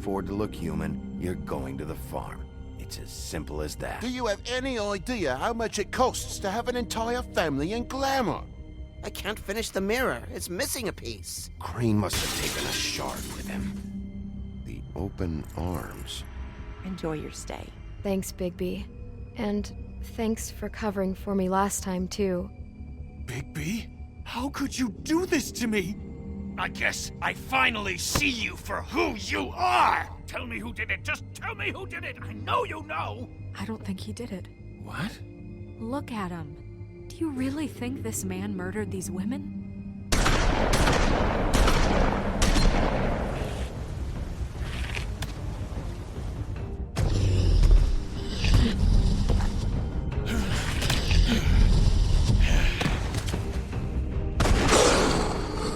afford to look human, you're going to the farm. It's as simple as that. Do you have any idea how much it costs to have an entire family in glamour? I can't finish the mirror. It's missing a piece. Crane must have taken a shard with him. The open arms. Enjoy your stay. Thanks, Bigby. And thanks for covering for me last time, too. Bigby? How could you do this to me? I guess I finally see you for who you are! Tell me who did it! Just tell me who did it! I know you know! I don't think he did it. What? Look at him. Do you really think this man murdered these women?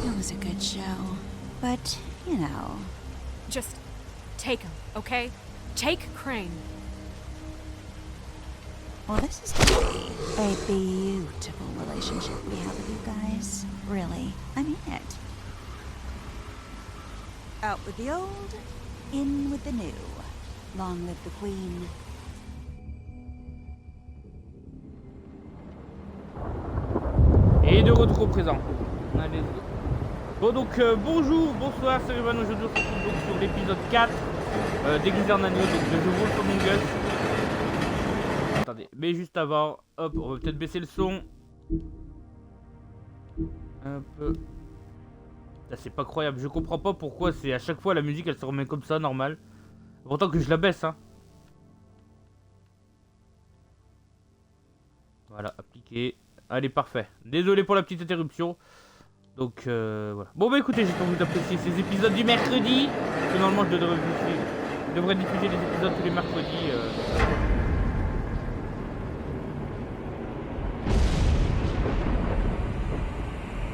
It was a good show, but, you know... Just take him, okay? Take Crane. Well, this is gonna be a beautiful relationship we have with you guys. Really, I mean it. Out with the old, in with the new. Long live the queen. Et de retour au présent. Allez. Bon donc bonjour, bonsoir, c'est Ruben. Aujourd'hui on se retrouve donc sur l'épisode 4 déguisé en agneau donc de The Wolf Among Us. Attendez, mais juste avant, hop, on va peut-être baisser le son. Un peu. Là c'est pas croyable, je comprends pas pourquoi c'est à chaque fois la musique elle se remet comme ça, normal. Pourtant que je la baisse hein. Voilà, appliqué. Allez, parfait. Désolé pour la petite interruption. Donc voilà. Bon bah écoutez, j'espère que vous appréciez ces épisodes du mercredi. Parce que normalement je devrais diffuser les épisodes tous les mercredis.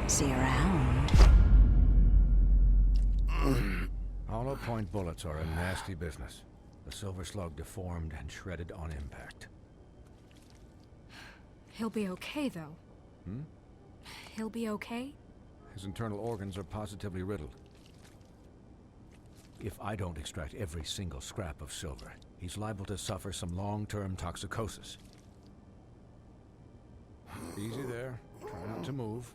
See you around. Hollow point bullets are a nasty business. The silver slug deformed and shredded on impact. He'll be okay, though. Hmm? He'll be okay? His internal organs are positively riddled. If I don't extract every single scrap of silver, he's liable to suffer some long-term toxicosis. Easy there. Try not to move.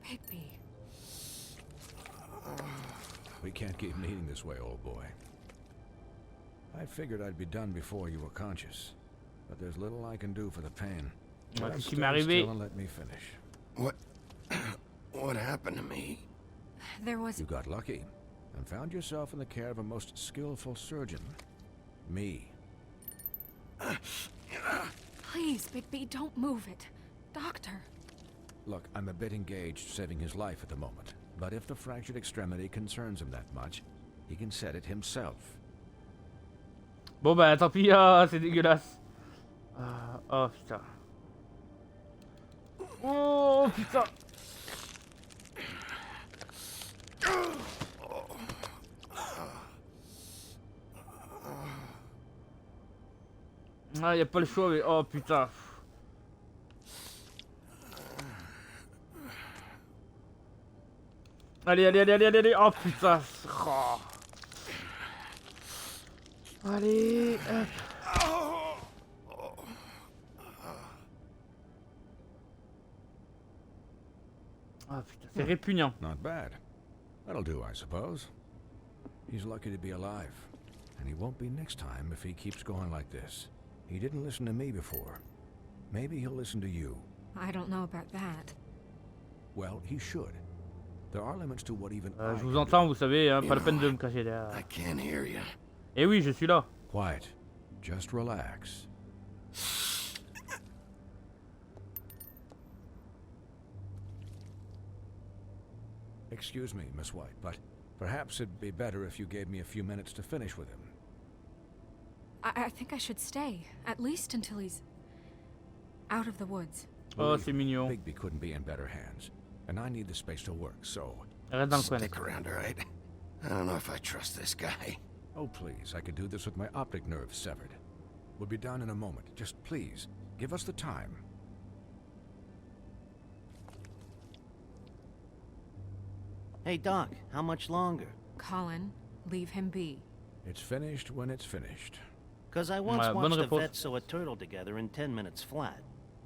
Bigby. We can't keep meeting this way, old boy. I figured I'd be done before you were conscious, but there's little I can do for the pain. Stand still and let me finish. What happened to me? There was... You got lucky and found yourself in the care of a most skillful surgeon. Me. Please, Bigby, don't move it. Doctor. Look, I'm a bit engaged saving his life at the moment, but if the fractured extremity concerns him that much, he can set it himself. Bon bah tant pis, ah, c'est dégueulasse. Oh putain. Oh putain. Ah, y a pas le choix, mais oh putain. Allez. Oh putain. Oh. Allez, hop. Ah putain, c'est répugnant. Not bad. That'll do, I suppose. He's lucky to be alive. And he won't be next time if he keeps going like this. He didn't listen to me before. Maybe he'll listen to you. I don't know about that. Well, he should. There are limits to what even Je vous entends, vous savez, hein, pas la peine de me cacher derrière. I can't hear you. Eh oui, je suis là. Quiet. Just relax. Excuse me, Miss White, but perhaps it'd be better if you gave me a few minutes to finish with him. I think I should stay, at least until he's out of the woods. Oh, c'est mignon. Bigby couldn't be in better hands, and I need the space to work, so... Reste dans le coin. Stick around, all right? I don't know if I trust this guy. Oh, please, I could do this with my optic nerve severed. We'll be done in a moment. Just please, give us the time. Hey, Doc, how much longer? Colin, leave him be. It's finished when it's finished. Because I once Ouais, bonne watched a réponse. vet sew a turtle together in 10 minutes flat.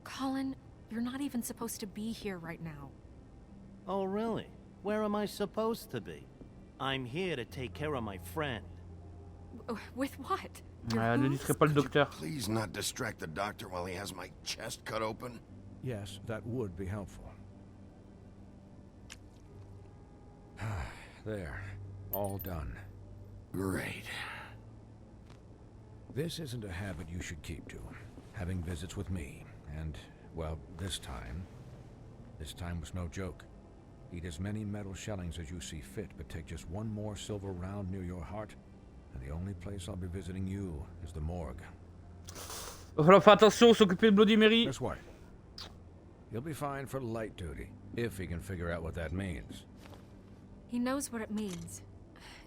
Colin, you're not even supposed to be here right now. Oh, really? Where am I supposed to be? I'm here to take care of my friend. With what? Ne distraie pas le docteur. Please not distract the doctor while he has my chest cut open. Yes, that would be helpful. There. All done. Great. This isn't a habit you should keep to. Having visits with me. And, well, this time was no joke. Eat as many metal shellings as you see fit, but take just one more silver round near your heart, and the only place I'll be visiting you is the morgue. Va falloir faire attention, s'occuper de Bloody Mary. Guess what? He'll be fine for light duty, if he can figure out what that means. He knows what it means.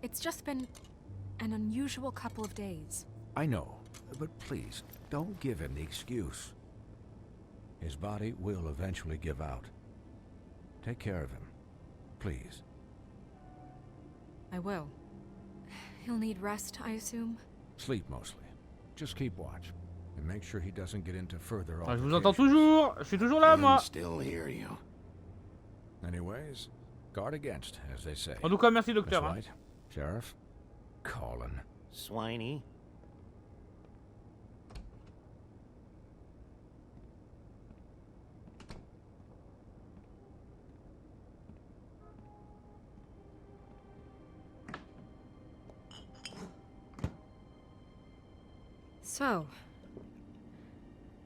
It's just been an unusual couple of days. I know, but please, don't give him the excuse. His body will eventually give out. Take care of him, please. I will. He'll need rest, I assume. Sleep mostly. Just keep watch, and make sure he doesn't get into further Je vous entends altercations. toujours. Je suis toujours là, moi. Still hear you. Anyways, guard against, as they say. En tout cas, merci, Miss docteur. Hein. White, Sheriff, Colin. Swiney. So,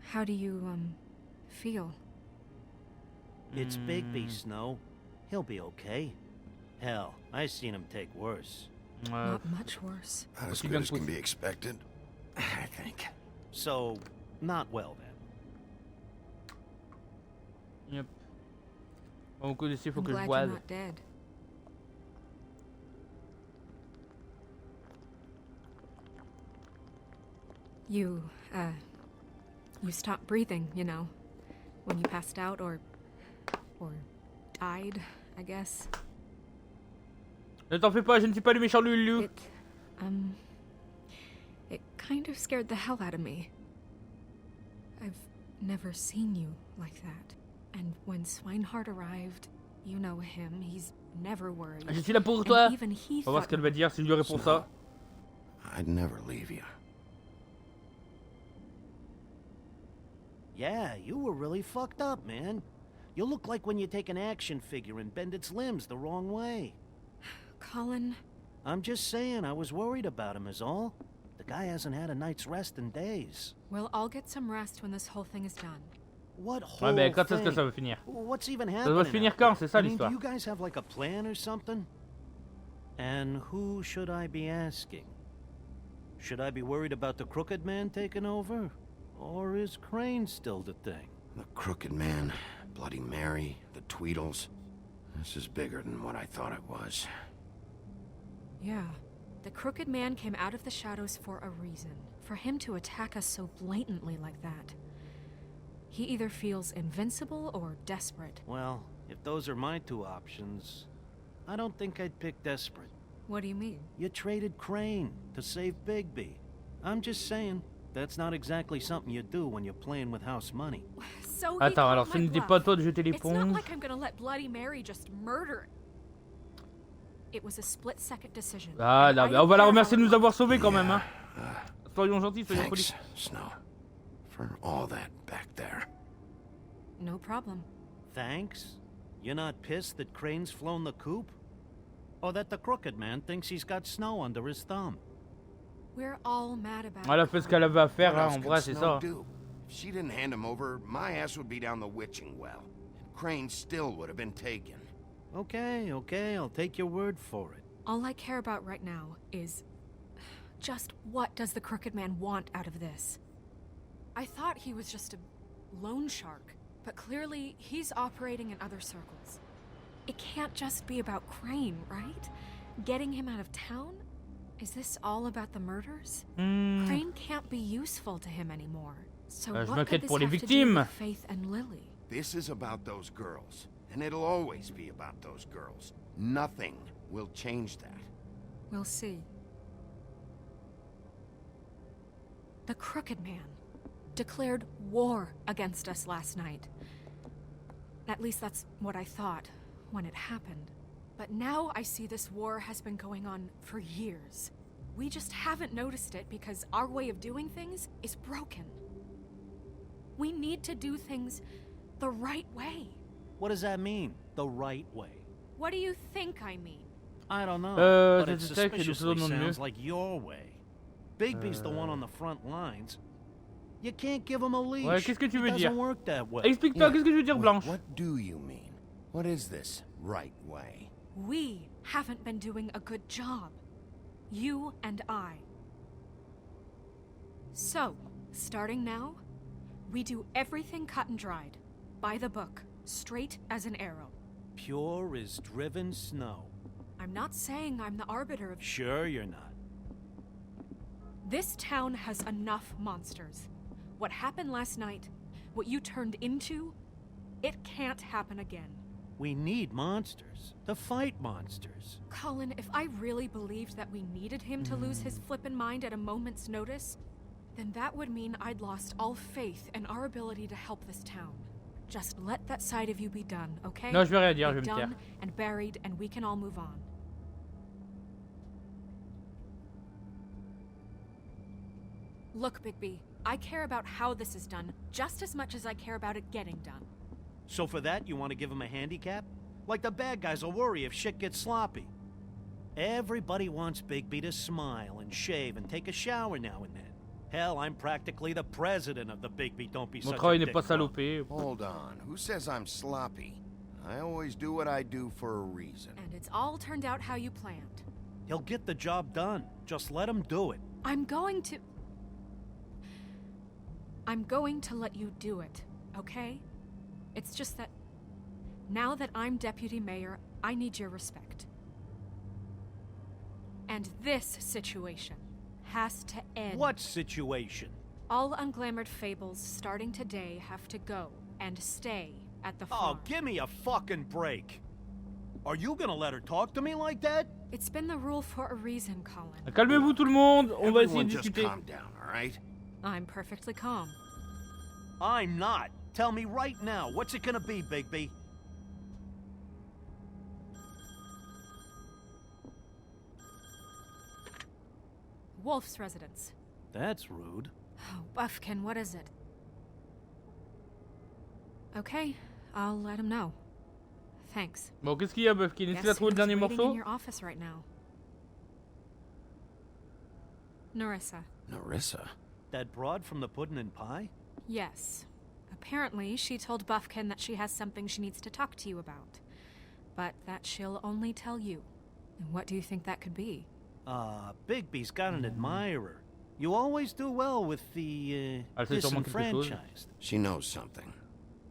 how do you, feel? It's Bigby, Snow. He'll be okay. Hell, I've seen him take worse. Not much worse. Not as good as can be expected, I think. So, not well then. Yep. Bon, coup d'ici, faut I'm que je glad boive. you're not dead. You stopped breathing, you know, when you passed out or died, I guess. Ne t'en fais pas, je ne suis pas le méchant Lulu. It kind of scared the hell out of me. I've never seen you like that. And when Swinehart arrived, you know him, he's never worried. Je suis là pour toi. And even he On va voir ce thought qu'elle va dire si je lui réponds ça. I'd never leave you. Yeah, you were really fucked up, man. You look like when you take an action figure and bend its limbs the wrong way. Colin, I'm just saying, I was worried about him is all. The guy hasn't had a night's rest in days. we'll all get some rest when this whole thing is done. What whole Ouais, mais quand est-ce que thing? ça va finir? What's even Ça happening? doit se finir quand? C'est ça I mean, l'histoire. do you guys have like a plan or something? And who should I be asking? Should I be worried about the Crooked Man taking over? Or is Crane still the thing? The Crooked Man, Bloody Mary, the Tweedles. This is bigger than what I thought it was. Yeah. The Crooked Man came out of the shadows for a reason. For him to attack us so blatantly like that. He either feels invincible or desperate. Well, if those are my two options, I don't think I'd pick desperate. What do you mean? You traded Crane to save Bigby. I'm just saying, that's not exactly something you do when you're playing with house money. So he Attends, called alors my ce n'était bluff. pas à toi de jeter It's not l'éponge. like I'm gonna let Bloody Mary just murder it. It was a split-second decision. Ah and là, I on don't va la care remercier de how it nous avoir sauvés quand même. Hein. Soyons gentils, soyons Thanks, polis. Snow, for all that back there. No problem. Thanks? You're not pissed that Crane's flown the coop? Or that the Crooked Man thinks he's got Snow under his thumb? We're all mad about Elle a it. fait ce qu'elle avait à faire, What hein, else en could vrai, c'est Snow ça. do? If she didn't hand him over, my ass would be down the witching well. And Crane still would have been taken. Okay, I'll take your word for it. All I care about right now is just what does the Crooked Man want out of this? I thought he was just a loan shark, but clearly he's operating in other circles. It can't just be about Crane, right? Getting him out of town? Is this all about the murders? Crane can't be useful to him anymore. So je what m'inquiète could this pour les have to do victimes. with Faith and Lily? This is about those girls, and it'll always be about those girls. Nothing will change that. We'll see. The Crooked Man declared war against us last night. At least that's what I thought when it happened. But now I see this war has been going on for years. We just haven't noticed it because our way of doing things is broken. We need to do things the right way. What does that mean, the right way? What do you think I mean? I don't know, but it c'est ça que je suspiciously demande mieux. sounds like your way. Bigby's the one on the front lines. You can't give him a leash. Ouais, qu'est-ce que tu veux It dire? doesn't work that way. Explique-toi, Yeah. qu'est-ce que je veux dire, Blanche? What do you mean? What is this right way? We haven't been doing a good job. You and I. So, starting now, we do everything cut and dried. By the book. Straight as an arrow. Pure as driven snow. I'm not saying I'm the arbiter of... Sure you're not. This town has enough monsters. What happened last night, what you turned into, it can't happen again. We need monsters to fight monsters. Colin, if I really believed that we needed him to lose his flippin' mind at a moment's notice, then that would mean I'd lost all faith in our ability to help this town. Just let that side of you be done, okay? Non, je vais rien dire, je Be vais me taire. done and buried, and we can all move on. Look, Bigby, I care about how this is done just as much as I care about it getting done. So for that, you want to give him a handicap? Like the bad guys will worry if shit gets sloppy. Everybody wants Bigby to smile and shave and take a shower now and then. Hell, I'm practically the president of the Bigby Don't Be Mon Such a travail n'est Dick pas Club. salopé. Hold on. Who says I'm sloppy? I always do what I do for a reason. And it's all turned out how you planned. He'll get the job done. Just let him do it. I'm going to let you do it, okay? It's just that now that I'm deputy mayor, I need your respect. And this situation has to end. What situation? All unglamored fables starting today have to go and stay at the farm. Oh, give me a fucking break. Are you gonna let her talk to me like that? It's been the rule for a reason, Colin. Calmez-vous tout le monde, on va essayer Everyone de just discuter. calm down, all right? I'm perfectly calm. I'm not. Tell me right now, what's it gonna be, Bigby? Wolf's residence. That's rude. Oh, Buffkin, what is it? Okay, I'll let him know. Thanks. Bon, qu'est-ce qu'il y a, Buffkin? Est-ce qu'il a Guess trouvé le who's dernier waiting morceau? in your office right now? Nerissa. Nerissa? That broad from the puddin' and pie? Yes. Apparently, she told Buffkin that she has something she needs to talk to you about. But that she'll only tell you. And what do you think that could be? Bigby's got an admirer. You always do well with the, Elle sait sûrement quelque chose. disenfranchised. She knows something.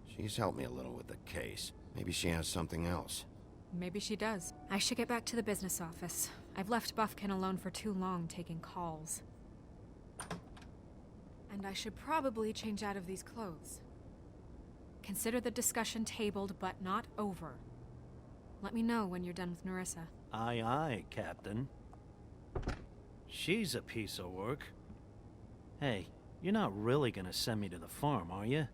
She's helped me a little with the case. Maybe she has something else. Maybe she does. I should get back to the business office. I've left Buffkin alone for too long taking calls. And I should probably change out of these clothes. Consider the discussion tabled but not over. Let me know when you're done with Nerissa. Aye, aye, Captain. She's a piece of work. Hey, you're not really gonna send me to the farm, are you?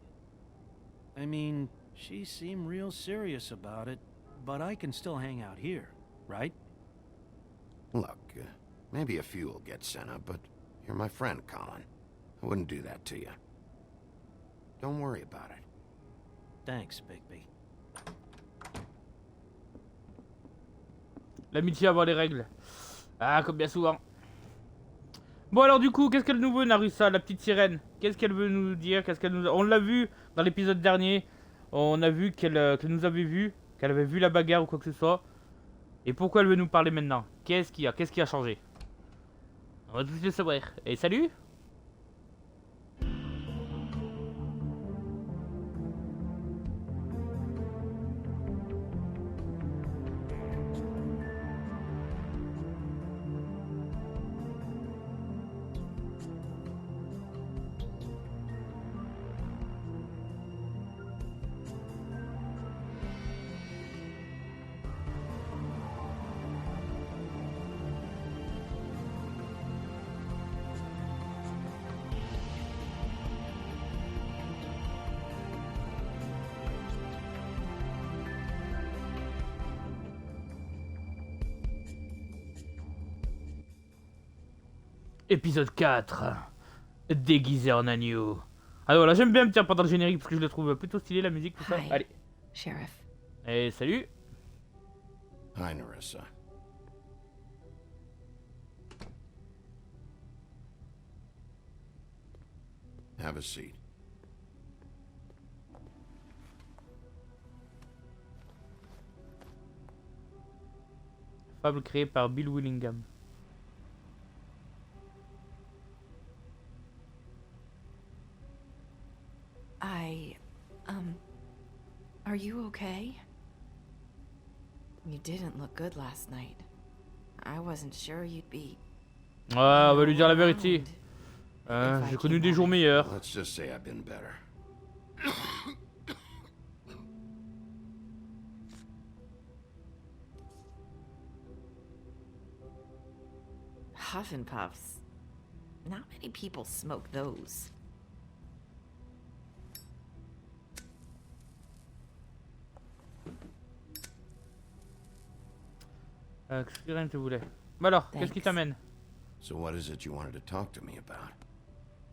I mean, she seemed real serious about it, but I can still hang out here, right? Look, maybe a few will get sent up, but you're my friend, Colin. I wouldn't do that to you. Don't worry about it. Thanks, Bigby. L'amitié avant les règles. Ah, comme bien souvent. Bon alors du coup, qu'est-ce qu'elle nous veut, Nerissa, la petite sirène? Qu'est-ce qu'elle veut nous dire? Qu'est-ce qu'elle nous... On l'a vu dans l'épisode dernier. On a vu qu'elle nous avait vu, qu'elle avait vu la bagarre ou quoi que ce soit. Et pourquoi elle veut nous parler maintenant? Qu'est-ce qu'il y a? Qu'est-ce qui a changé? On va tous le savoir. Et salut! Épisode 4. Déguisé en agneau. Ah voilà, j'aime bien me tiens pendant le générique parce que je le trouve plutôt stylé la musique, tout ça. Hi, Allez. Sheriff. Et salut. Hi, Nerissa. Have a seat. Fable créée par Bill Willingham. Are you okay? You didn't look good last night. I wasn't sure you'd be. Ah, on va lui dire la vérité. J'ai connu des jours meilleurs. Let's just say I've been better. Huff and puffs. Not many people smoke those. Rien ne te voulait. Bah alors, qu'est-ce qui t'amène? So what is it you wanted to talk to me about?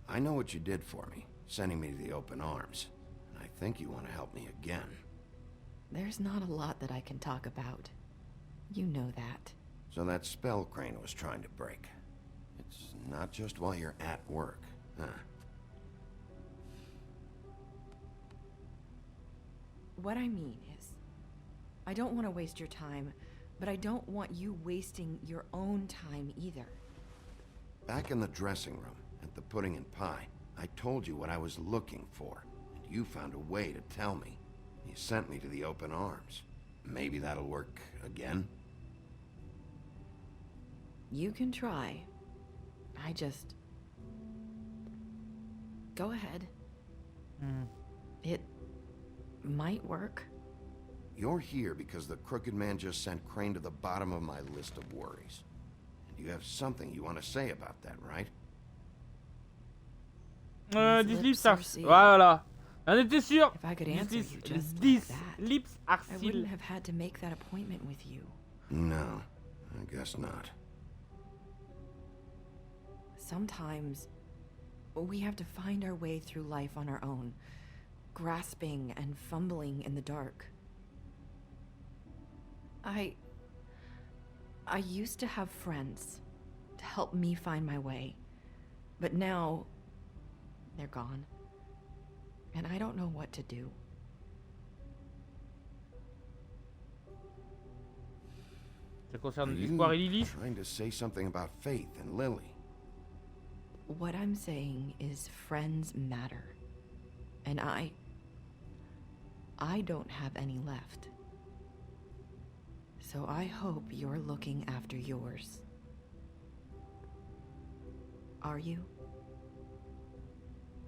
I know what you did for me, sending me to the open arms. And I think you want to help me again. There's not a lot that I can talk about. You know that. So that spell Crane was trying to break. It's not just while you're at work, huh? What I mean is, I don't want to waste your time, but I don't want you wasting your own time either. Back in the dressing room, at the pudding and pie, I told you what I was looking for, and you found a way to tell me. You sent me to the open arms. Maybe that'll work again? You can try. I just... Go ahead. It might work. You're here because the crooked man just sent Crane to the bottom of my list of worries. And you have something you want to say about that, right? These lips are... Voilà. On était sûr. If I could answer you just These like that, lips are I sealed. wouldn't have had to make that appointment with you. No, I guess not. Sometimes we have to find our way through life on our own, grasping and fumbling in the dark. I used to have friends to help me find my way, but now they're gone, and I don't know what to do. Ça concerne Are you Espoir et Lily. trying to say something about Faith and Lily? What I'm saying is friends matter, and I don't have any left. So I hope you're looking after yours. Are you?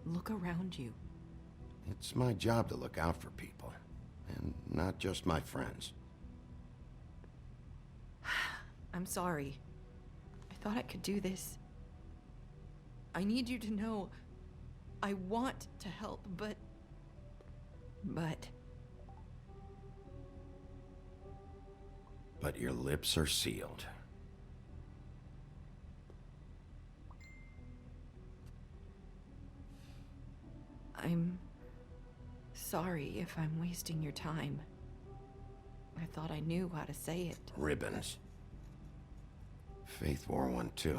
Look around you. It's my job to look out for people, and not just my friends. I'm sorry. I thought I could do this. I need you to know I want to help, but... But your lips are sealed. I'm sorry if I'm wasting your time. I thought I knew how to say it. Ribbons. Faith wore one too.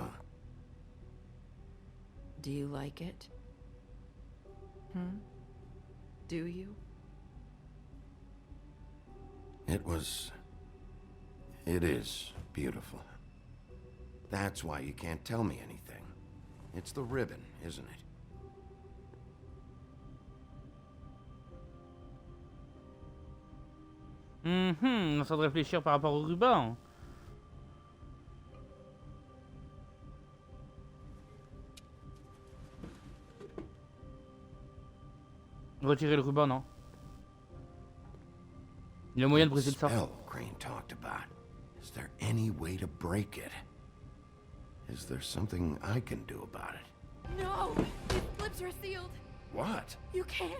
Do you like it? Do you? It is beautiful. That's why you can't tell me anything. It's the ribbon, isn't it? On est en train de réfléchir par rapport au ruban. Retirer le ruban, non? Il y a moyen de briser le sort. Spell Crane talked about. Is there any way to break it? Is there something I can do about it? No! His lips are sealed! What? You can't!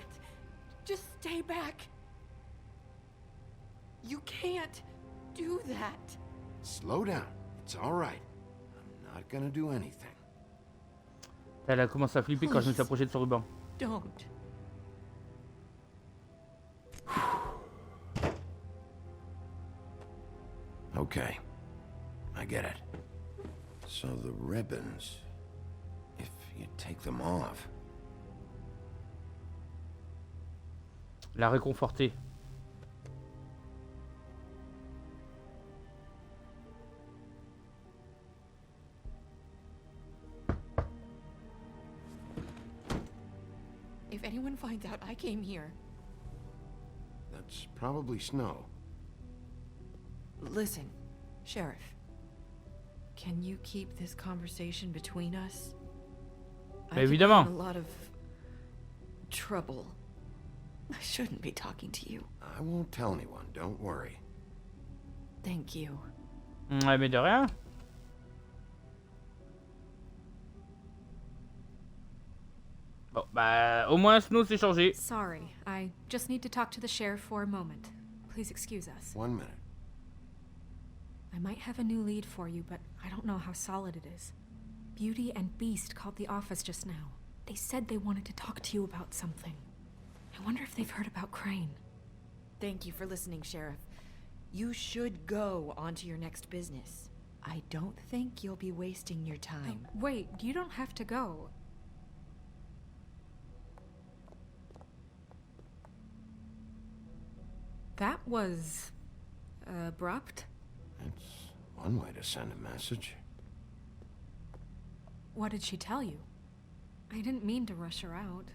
Just stay back! You can't do that! Slow down. It's all right. I'm not gonna do anything. Elle a commencé à flipper quand je me suis approché de son ruban. Don't. Okay, I get it. So the ribbons, if you take them off... La réconforter. If anyone finds out I came here... That's probably Snow. Listen, Sheriff. Can you keep this conversation between us? Évidemment. I'm in a lot of trouble. I shouldn't be talking to you. I won't tell anyone, don't worry. Thank you. Ouais, mais de rien. Bon, bah, au moins Snow s'est changé. Sorry, I just need to talk to the sheriff for a moment. Please excuse us. 1 minute. I might have a new lead for you, but I don't know how solid it is. Beauty and Beast called the office just now. They said they wanted to talk to you about something. I wonder if they've heard about Crane. Thank you for listening, Sheriff. You should go on to your next business. I don't think you'll be wasting your time. Wait, you don't have to go. That was... abrupt? It's one way to send a message. What did she tell you? I didn't mean to rush her out.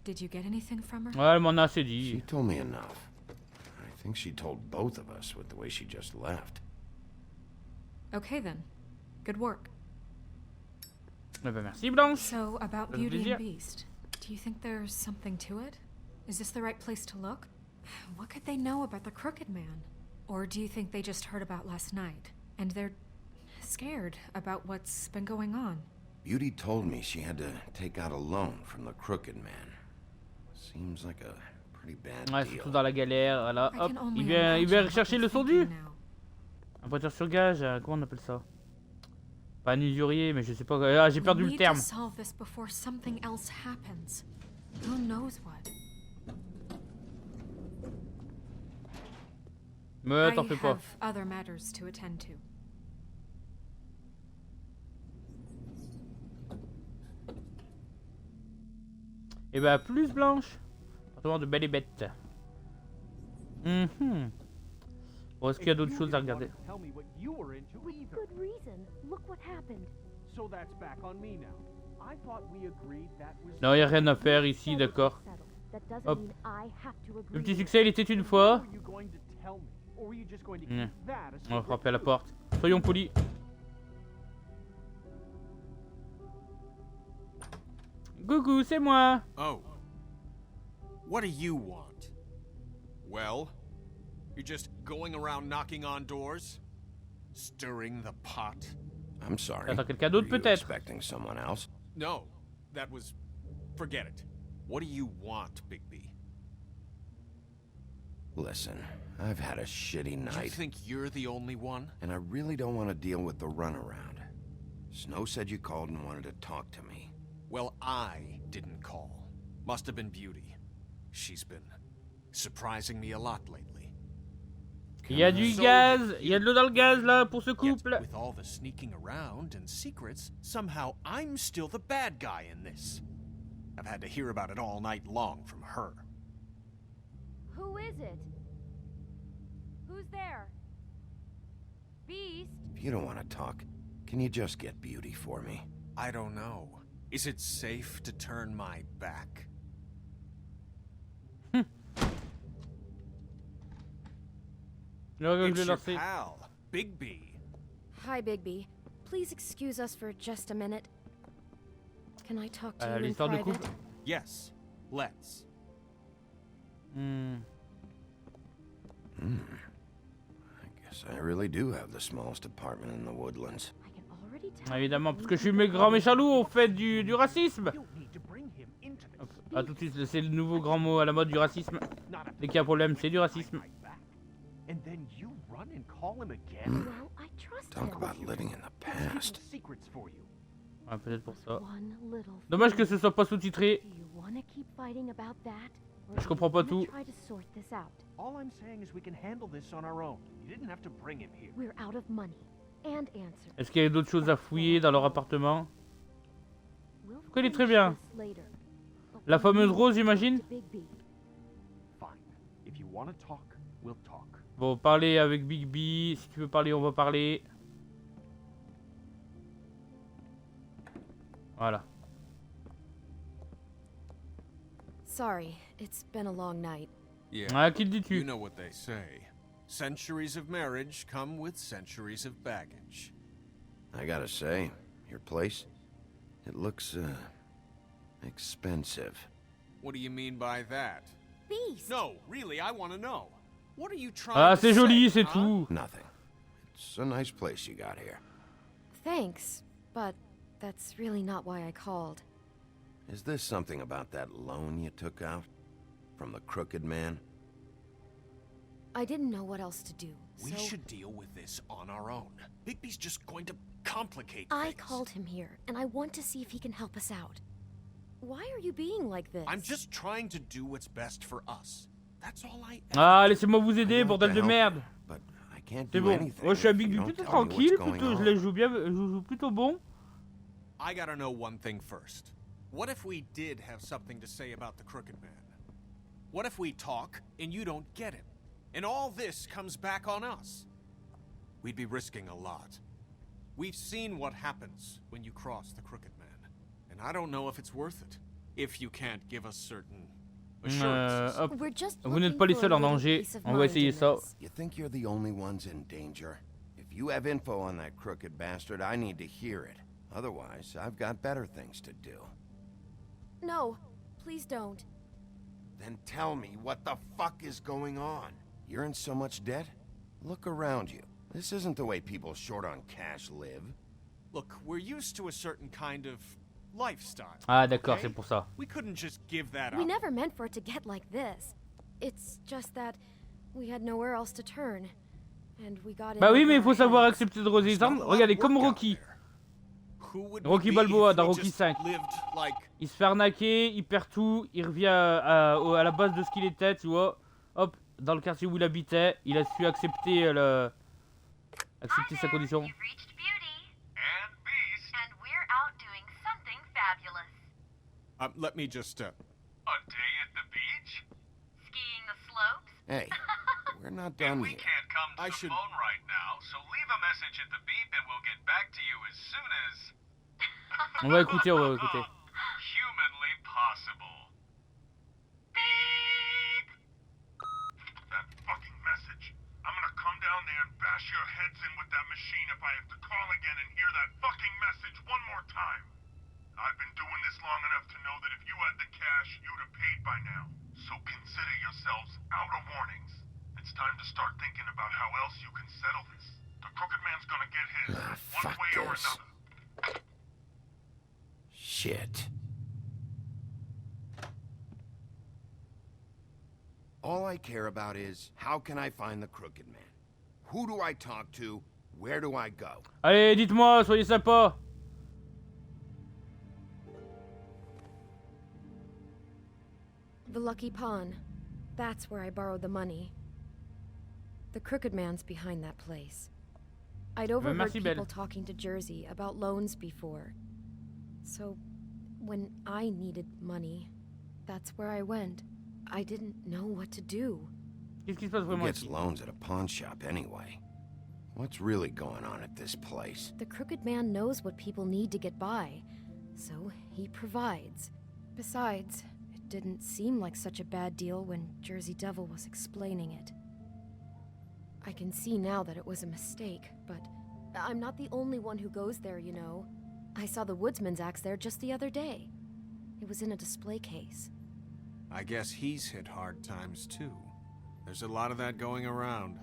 Did you get anything from her? Ouais, elle m'en a assez dit. She told me enough. I think she told both of us with the way she just left. Okay then. Good work. Eh ben, merci Blanche. So, about Ça fait Beauty plaisir. and Beast, do you think there's something to it? Is this the right place to look? What could they know about the Crooked Man? Or do you think they just heard about last night, and they're scared about what's been going on? Beauty told me she had to take out a loan from the Crooked Man. Seems like a pretty bad Ouais, deal. surtout dans la galère, voilà. I Hop, can only il vient imagine what rechercher they're le sondu. thinking now. Un prêteur sur gage, comment on appelle ça? Pas un usurier, mais je sais pas. Ah, j'ai perdu We le need terme. to solve this before something else happens. Who knows what? Mais t'en I fais pas. have other matters to attend to. Et bah, plus Blanche. Appartement de belle et bête. Bon, est-ce qu'il y a d'autres choses à regarder? Tell me what you were into either. Good reason. Look what happened. So that's back on me now. I thought we agreed that was... Non, y a rien à faire ici, d'accord. That doesn't Hop. mean I have to agree. Le petit succès, il était une fois. Were you going to tell me? Or were you just going to Hmm. keep that a On va secret? frapper à la porte. Soyons polis. Coucou, c'est moi. Oh. What do you want? Well, you're just going around knocking on doors? Stirring the pot? I'm sorry. T'attends quelqu'un d'autre, Were you peut-être? expecting someone else? No, that was... Forget it. What do you want, Bigby? Listen, I've had a shitty You night, think you're the only one? and I really don't want to deal with the runaround. Snow said you called and wanted to talk to me. Well, I didn't call. Must have been Beauty. She's been surprising me a lot lately. Il y a du gaz. Il y a de l'eau dans le gaz, là, pour ce Yet, couple. with all the sneaking around and secrets, somehow I'm still the bad guy in this. I've had to hear about it all night long from her. Who is it? Who's there? Beast? If you don't want to talk, can you just get Beauty for me? I don't know. Is it safe to turn my back? It's your pal, Bigby. Hi, Bigby. Please excuse us for just a minute. Can I talk to you in L'histoire de private? couple. Yes, let's. I guess I really do have the smallest apartment in the woodlands. I can already tell. Évidemment, parce que je suis mes grand méchant loup, on fait du racisme. You need to bring him into this. Hop, à tout de suite, c'est le nouveau grand mot à la mode du racisme. Dès qu'il y a un problème, c'est du racisme. And then you run and call him again? Well, I trust Talk him. about living in the past. Secrets for you. Ah, peut-être pour ça. One little Dommage que ce soit pas sous-titré. Do you want to keep fighting about that? Or Je do comprends you pas wanna tout. try to sort this out? All I'm saying is we can handle this on our own. You didn't have to bring him here. We're out of money and answers. Est-ce qu'il y a d'autres choses à fouiller dans leur appartement? We'll Il est très finish bien. this later, but La we fameuse need rose, to j'imagine? get to Bigby. Fine. If you want to talk, we'll talk. Bon, parler avec Bigby. Si tu veux parler, on va parler. Voilà. Sorry, it's been a long night. Yeah. Ah, qui le dis-tu? You know what they say. Centuries of marriage come with centuries of baggage. I gotta say, your place, it looks, expensive. What do you mean by that? Beast! No, really, I want to know. What are you trying Ah, to c'est joli, say, c'est huh? tout. Nothing. It's a nice place you got here. Thanks, but that's really not why I called. Is this something about that loan you took out? From the crooked man? I didn't know what else to do, We so should deal with this on our own. Bigby's just going to complicate I things. called him here, and I want to see if he can help us out. Why are you being like this? I'm just trying to do what's best for us. That's all I Ah, laissez-moi vous aider, I want bordel to de help merde. you, but I can't C'est do bon. anything Moi, je suis à if you Bigby don't plutôt tell me what's tranquille, going plutôt, je on. les joue bien, je joue plutôt bon. I gotta know one thing first. What if we did have something to say about the crooked man? What if we talk and you don't get him? And all this comes back on us? We'd be risking a lot. We've seen what happens when you cross the crooked man. And I don't know if it's worth it. If you can't give us certain assurances. Hop. We're just Vous n'êtes looking pas les for a seuls en little danger. peace of On va mind essayer in ça. this. You think you're the only ones in danger? If you have info on that crooked bastard, I need to hear it. Otherwise, I've got better things to do. No, please don't. Then tell me what the fuck is going on. You're in so much debt? Look around you. This isn't the way people short on cash live. Look, we're used to a certain kind of lifestyle. Ah, d'accord, okay? c'est pour ça. We couldn't just give that We up. never meant for it to get like this. It's just that we had nowhere else to turn. And we got Bah in oui, over mais il our faut savoir heads. accepter de redescendre. Regardez, comme Rocky. Who would Rocky we be Balboa if dans we Rocky just 5. lived like Il se fait arnaquer, il perd tout, il revient à la base de ce qu'il était, tu vois. Hop, dans le quartier où il habitait, il a su accepter accepter sa condition. You've reached Beauty and Beast, and we're out doing something fabulous. let me just A day at the beach? Skiing the slopes? Hey, we're not done We here. can't come to I the should- phone right now, so leave a message at the beep and we'll get back to you as soon as... On va écouter, on va écouter. Humanly possible. Beep! That fucking message. I'm gonna come down there and bash your heads in with that machine if I have to call again and hear that fucking message one more time. I've been doing this long enough to know that if you had the cash, you'd have paid by now. So consider yourselves out of warnings. It's time to start thinking about how else you can settle this. The crooked man's gonna get his, one fuck way or this. another. Shit. All I care about is, how can I find the crooked man? Who do I talk to? Where do I go? Allez, dites-moi, soyez sympa. The Lucky Pawn. That's where I borrowed the money. The crooked man's behind that place. I'd overheard merci, Belle. people talking to Jersey about loans before. So, when I needed money, that's where I went. I didn't know what to do. Qu'est-ce qui se passe Who vraiment gets ici? loans at a pawn shop anyway? What's really going on at this place? The crooked man knows what people need to get by, so he provides. Besides, it didn't seem like such a bad deal when Jersey Devil was explaining it. I can see now that it was a mistake, but I'm not the only one who goes there, you know. I saw the woodsman's axe there just the other day. It was in a display case. I guess he's hit hard times too. There's a lot of that going around.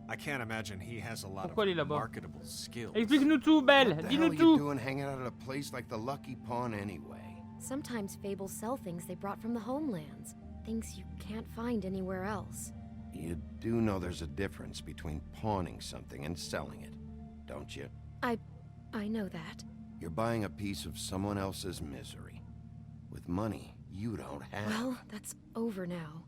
I can't imagine he has a lot Pourquoi il est of là-bas? marketable skills. Explique-nous tout, Belle. What the hell Dis-nous are you tout. doing hanging out at a place like the Lucky Pawn anyway? Sometimes fables sell things they brought from the homelands. Things you can't find anywhere else. You do know there's a difference between pawning something and selling it, don't you? I know that. You're buying a piece of someone else's misery. With money you don't have. Well, that's over now.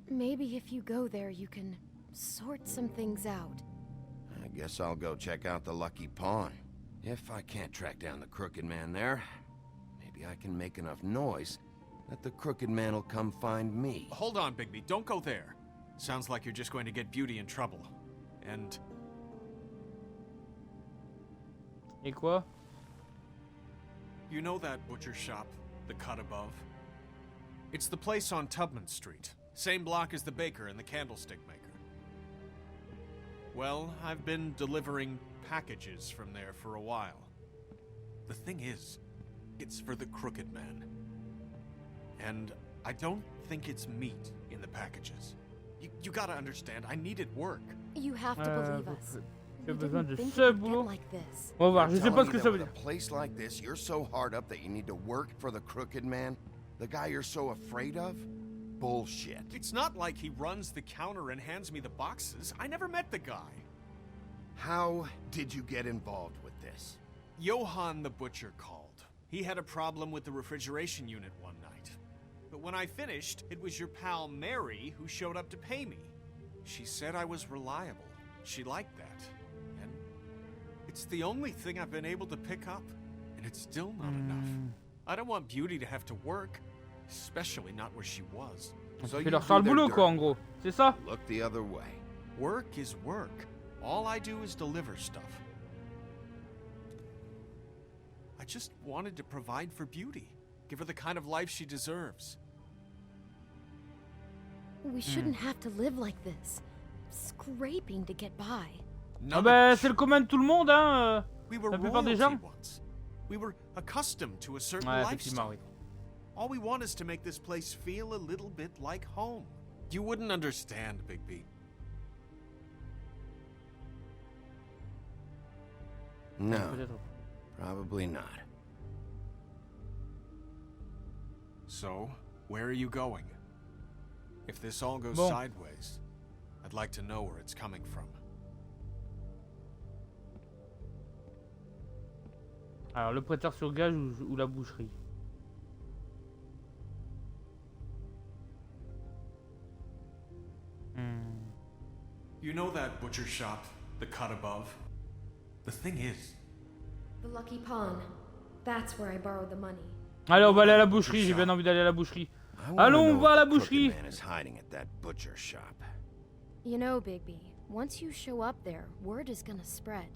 Maybe if you go there, you can sort some things out. I guess I'll go check out the Lucky Pawn. If I can't track down the Crooked Man there, maybe I can make enough noise that the Crooked Man will come find me. Hold on, Bigby. Don't go there. Sounds like you're just going to get Beauty in trouble. And... Et quoi? You know that butcher shop, the cut above? It's the place on Tubman Street. Same block as the baker and the candlestick maker. Well, I've been delivering packages from there for a while. The thing is, it's for the Crooked Man. And I don't think it's meat in the packages. You gotta understand, I needed work. You have to believe us. J'ai We besoin didn't de think ce it would get boulot. like this. On va voir, je sais pas ce que ça veut With dire. a place like this, you're so hard up that you need to work for the Crooked Man? The guy you're so afraid of? Bullshit. It's not like he runs the counter and hands me the boxes. I never met the guy. How did you get involved with this? Johann the butcher called. He had a problem with the refrigeration unit one night. But when I finished, it was your pal Mary who showed up to pay me. She said I was reliable. She liked that. And it's the only thing I've been able to pick up. And it's still not enough. I don't want Beauty to have to work. Especially not where she was. So Tu you fais leur sale do their boulot, quoi, dirt. en gros. C'est ça? Look the other way. Work is work. All I do is deliver stuff. I just wanted to provide for Beauty. Give her the kind of life she deserves. We shouldn't have to live like this. Scraping to get by. Ah bah, c'est le commun de tout le monde, hein. We were La plupart des royalty gens. once. We were accustomed to a certain Ouais, effectivement, lifestyle. oui. All we want is to make this place feel a little bit like home. You wouldn't understand, Bigby. No, Peut-être. probably not. So, where are you going? If this all goes Bon. sideways, I'd like to know where it's coming from. Alors, le prêteur sur gage ou la boucherie? You know that butcher shop, the cut above? The thing is, The Lucky Pawn. That's where I borrowed the money. Allez, on va aller à la boucherie, j'ai bien envie d'aller à la boucherie. I wanna Allons know voir la what the Crooked boucherie. Man is hiding at that butcher shop. You know, Bigby, once you show up there, word is gonna spread.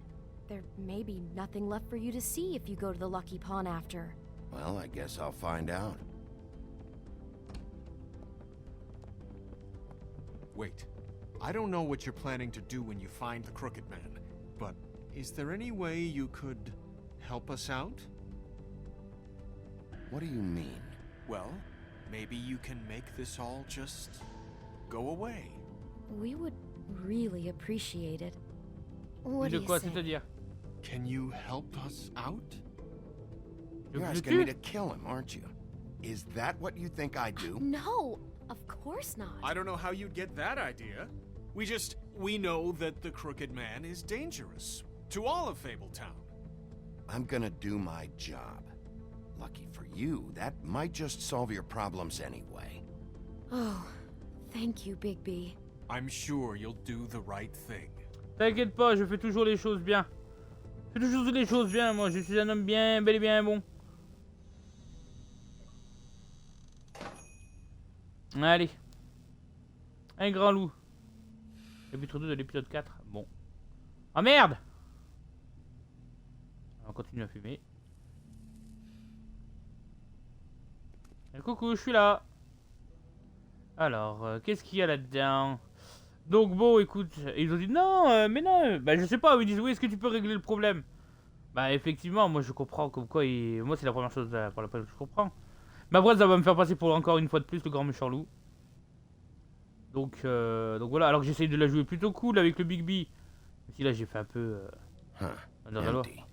There may be nothing left for you to see if you go to the Lucky Pawn after. Well, I guess I'll find out. wait. I don't know what you're planning to do when you find the Crooked Man, but is there any way you could help us out? What do you mean? Well, maybe you can make this all just go away. We would really appreciate it. What do De you quoi, say? c'est-à-dire? Can you help us out? You're asking me to kill him, aren't you? Is that what you think I do? No, of course not. I don't know how you'd get that idea. We know that the Crooked Man is dangerous to all of Fabletown. I'm gonna do my job. Lucky for you, that might just solve your problems anyway. Oh, thank you, Bigby. I'm sure you'll do the right thing. T'inquiète pas, je fais toujours les choses bien. Je fais toujours les choses bien, moi je suis un homme bien, bel et bien bon. Allez. Un grand loup. Chapitre 2 de l'épisode 4. Bon. Ah merde! On continue à fumer. Et coucou, je suis là. Alors, qu'est-ce qu'il y a là-dedans? Donc bon, écoute, ils ont dit non, mais non, bah je sais pas, ils disent oui, est-ce que tu peux régler le problème? Bah effectivement, moi je comprends comme quoi, moi c'est la première chose pour laquelle je comprends. Mais après ça va me faire passer pour encore une fois de plus le grand méchant loup. Donc voilà, alors que j'essaye de la jouer plutôt cool avec le Bigby. Si là j'ai fait un peu... dans la loi. Empty.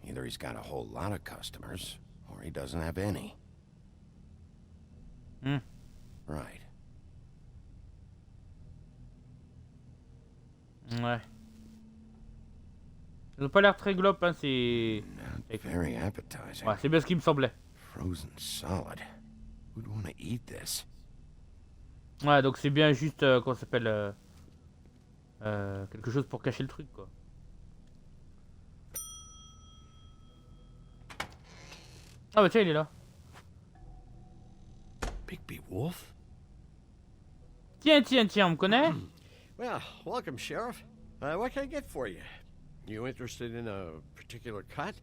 Either he's got a whole lot of customers, or he doesn't have any. Right. Ouais. Ils ont pas l'air très glop, hein, c'est... Very appetizing. Ouais, c'est bien ce qui me semblait. Frozen solid. Who'd want to eat this? Ouais, donc c'est bien juste, comment ça s'appelle, quelque chose pour cacher le truc, quoi. Ah bah tiens, il est là. Bigby Wolf? Tiens, on me connaît? Well, welcome, Sheriff. What can I get for you? You interested in a particular cut?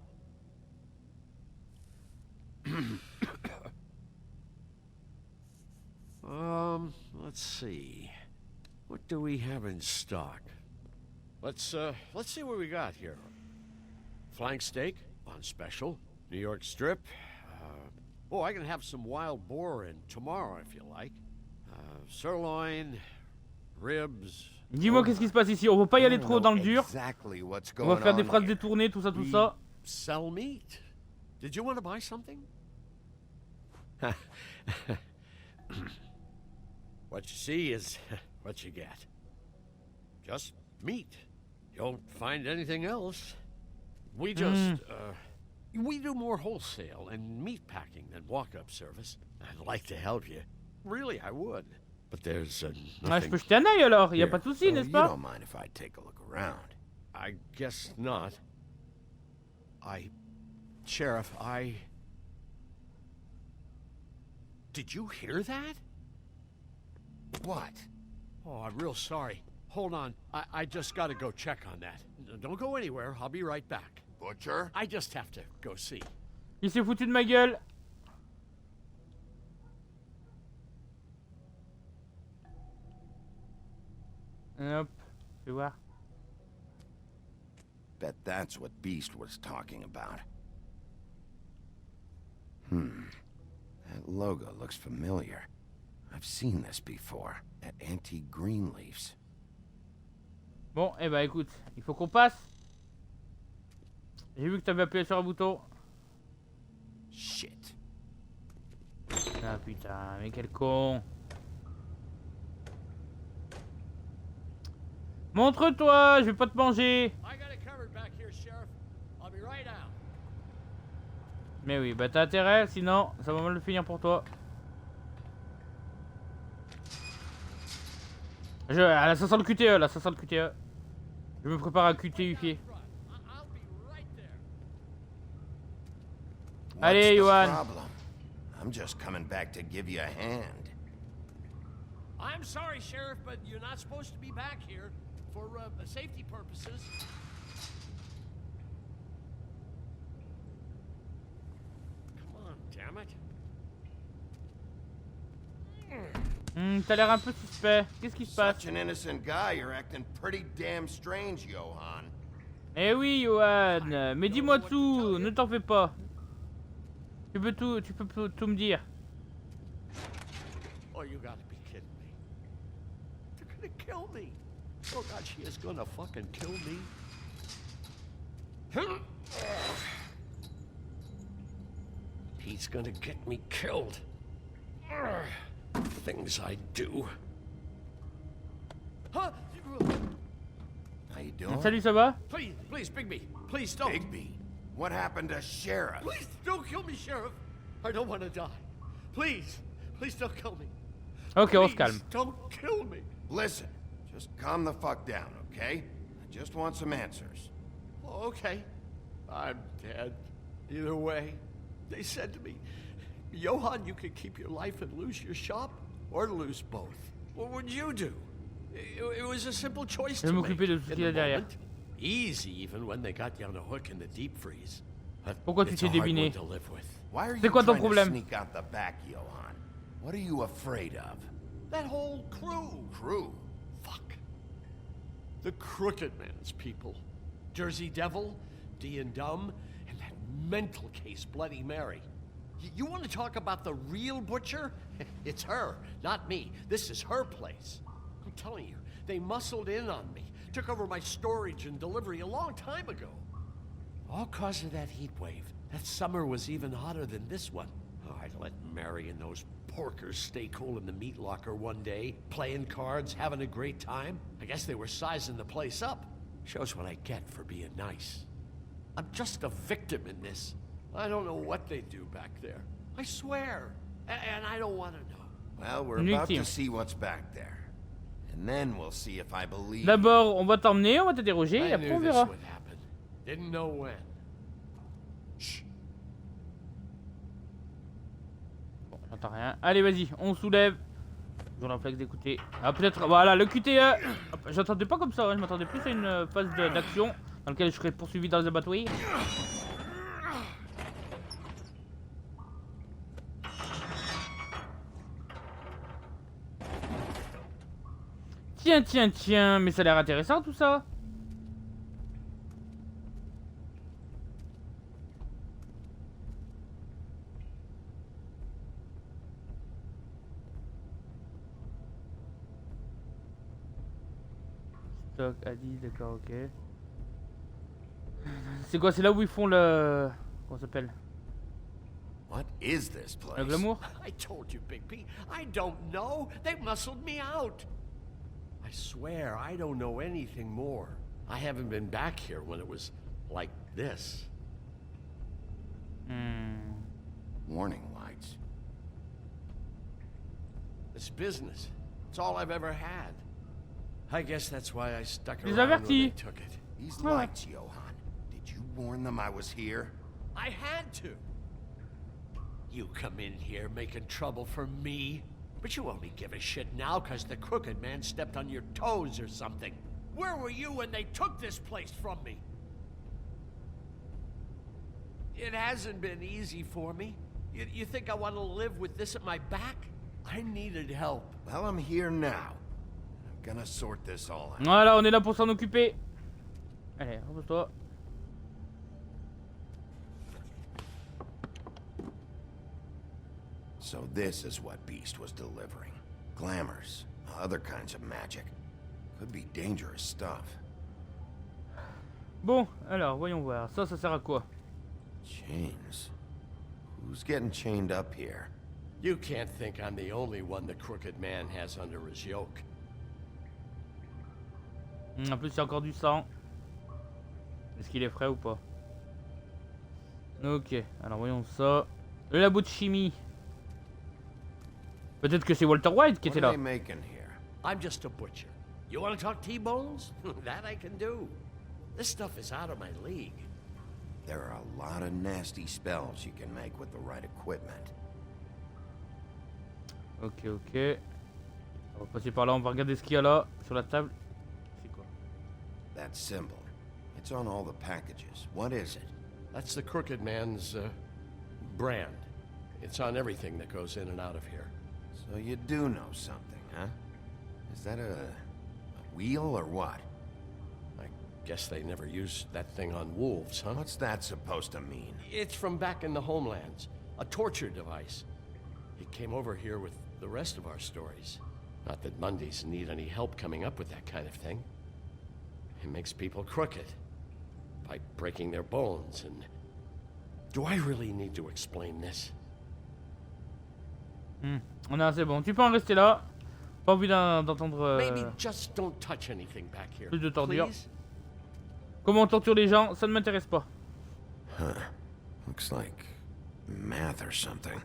Let's see. What do we have in stock? Let's see what we got here. Flank steak on special. New York strip. Oh, I can have some wild boar in tomorrow if you like. Sirloin, ribs. Dis-moi qu'est-ce qui se passe ici, on va pas y aller trop dans le dur. On va faire des phrases détournées, tout ça. Sell meat. Did you want to buy something? What you see is what you get. Just meat. You won't find anything else. We just, we do more wholesale and meat packing than walk-up service. I'd like to help you. Really, I would. But there's Ah, je peux jeter un œil alors, y a pas de souci, n'est-ce pas? You don't mind if I take a look around? I guess not. Sheriff, Did you hear that? What? Oh, I'm real sorry. Hold on. I just gotta go check on that. Don't go anywhere. I'll be right back. Butcher? I just have to go see. Il s'est foutu de ma gueule. Hop, je vais voir. Bet that's what Beast was talking about. That logo looks familiar. I've seen this before, at Antique Greenleaf's. Bon, eh ben écoute, il faut qu'on passe. J'ai vu que t'avais appuyé sur un bouton. Shit. Ah putain, mais quel con. Montre-toi, je vais pas te manger. Mais oui, bah t'as intérêt, sinon ça va mal le finir pour toi. Là ça sent le QTE, là ça sent le QTE. Je me prépare à QTE. Allez, Johan. I'm just coming back to give you a hand. I'm sorry, Sheriff, but you're not supposed to be back here for safety purposes. Come on, damn it. T'as l'air un peu suspect. Qu'est-ce qui se passe? Such an innocent guy, you're acting pretty damn strange, Johan. Eh oui, Johan, mais dis-moi tout, ne t'en fais pas. Tu peux tout me dire. Oh, you gotta be kidding me. They're gonna kill me. Oh God, she is gonna fucking kill me. He's gonna get me killed. Things I do. How you doing? Salut, ça va? Please, Bigby. Please don't. Bigby? What happened to Sheriff? Please don't kill me, Sheriff. I don't want to die. Please don't kill me. Ok, on se calme. Don't kill me. Listen, just calm the fuck down, okay? I just want some answers. Okay. I'm dead. Either way. They said to me, Johan, you could keep your life and lose your shop, or lose both. What would you do? It was a simple choice to make de tout ce qu'il y a derrière. Easy, even when they got you on a hook in the deep freeze. Pourquoi tu t'es débiné? Why are you C'est quoi ton trying to problème? sneak out the back, Johan? What are you afraid of? That whole crew. Crew? Fuck. The Crooked Man's people. Jersey Devil, D and Dumb, and that mental case Bloody Mary. You want to talk about the real butcher? It's her, not me. This is her place. I'm telling you, they muscled in on me. Took over my storage and delivery a long time ago. All cause of that heat wave. That summer was even hotter than this one. Oh, I'd let Mary and those porkers stay cool in the meat locker one day, playing cards, having a great time. I guess they were sizing the place up. Shows what I get for being nice. I'm just a victim in this. I don't know what they do back there. I swear. And I don't want to know. Well, we're about to see what's back there. And then we'll see if I believe. D'abord, on va t'emmener, on va t'interroger, et I après on knew this verra. would happen. Didn't know when. Shh. Bon, j'entends rien. Allez, vas-y, on soulève. J'ai le réflexe d'écouter. Ah, peut-être. Voilà, le QTE. J'attendais pas comme ça, hein. Je m'attendais plus à une phase d'action dans laquelle je serais poursuivi dans les abattoirs. Tiens, mais ça a l'air intéressant tout ça. Stock, Adi, d'accord, ok. C'est quoi, c'est là où ils font le... Comment ça s'appelle? What is this place? Le glamour? I told you, Bigby. I don't know. They muscled me out. I swear, I don't know anything more. I haven't been back here when it was like this. Warning lights. This business. It's all I've ever had. I guess that's why I stuck Les around when they avertis. took it. These lights, Johan. Did you warn them I was here? I had to. You come in here making trouble for me, but you only give a shit now because the crooked man stepped on your toes or something. Where were you when they took this place from me? It hasn't been easy for me. You think I want to live with this at my back? I needed help. Well, I'm here now. I'm gonna sort this all out. Voilà, on est là pour s'en occuper. Allez, repose-toi. So this is what Beast was delivering. Glamours, other kinds of magic. Could be dangerous stuff. Bon, alors, voyons voir. Ça sert à quoi? Chains. Who's getting chained up here? You can't think I'm the only one the crooked man has under his yoke. En plus, il y a encore du sang. Est-ce qu'il est frais ou pas? Ok, alors voyons ça. Le labo de chimie. Peut-être que c'est Walter White qui était là. What are they making here? I'm just a butcher. You want to talk T-bones? That I can do. This stuff is out of my league. There are a lot of nasty spells you can make with the right equipment. Ok. On va passer par là, on va regarder ce qu'il y a là, sur la table. C'est quoi? That symbol. It's on all the packages. What is it? That's the crooked man's brand. It's on everything that goes in and out of here. So you do know something, huh? Is that a wheel or what? I guess they never used that thing on wolves, huh? What's that supposed to mean? It's from back in the homelands. A torture device. It came over here with the rest of our stories. Not that Mondays need any help coming up with that kind of thing. It makes people crooked. By breaking their bones and... Do I really need to explain this? Non, c'est bon. Tu peux en rester là. Pas envie d'entendre Maybe just don't touch anything back here. plus de torture. Please? Comment on torture les gens, ça ne m'intéresse pas. Huh. Looks like math or something.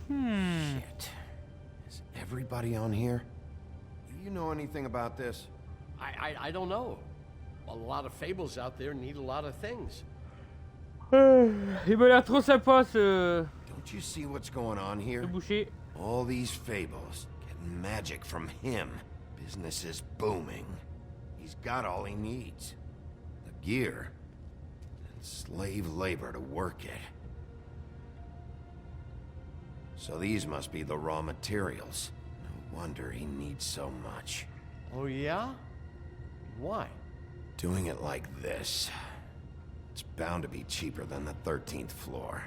Shit. Is everybody on here? Do you know anything about this? I don't know. A lot of fables out there need a lot of things. Il m'a l'air trop sympa ce Don't you see what's going on here? boucher. All these fables, getting magic from him. Business is booming. He's got all he needs. The gear, and slave labor to work it. So these must be the raw materials. No wonder he needs so much. Oh yeah? Why? Doing it like this, it's bound to be cheaper than the 13th floor.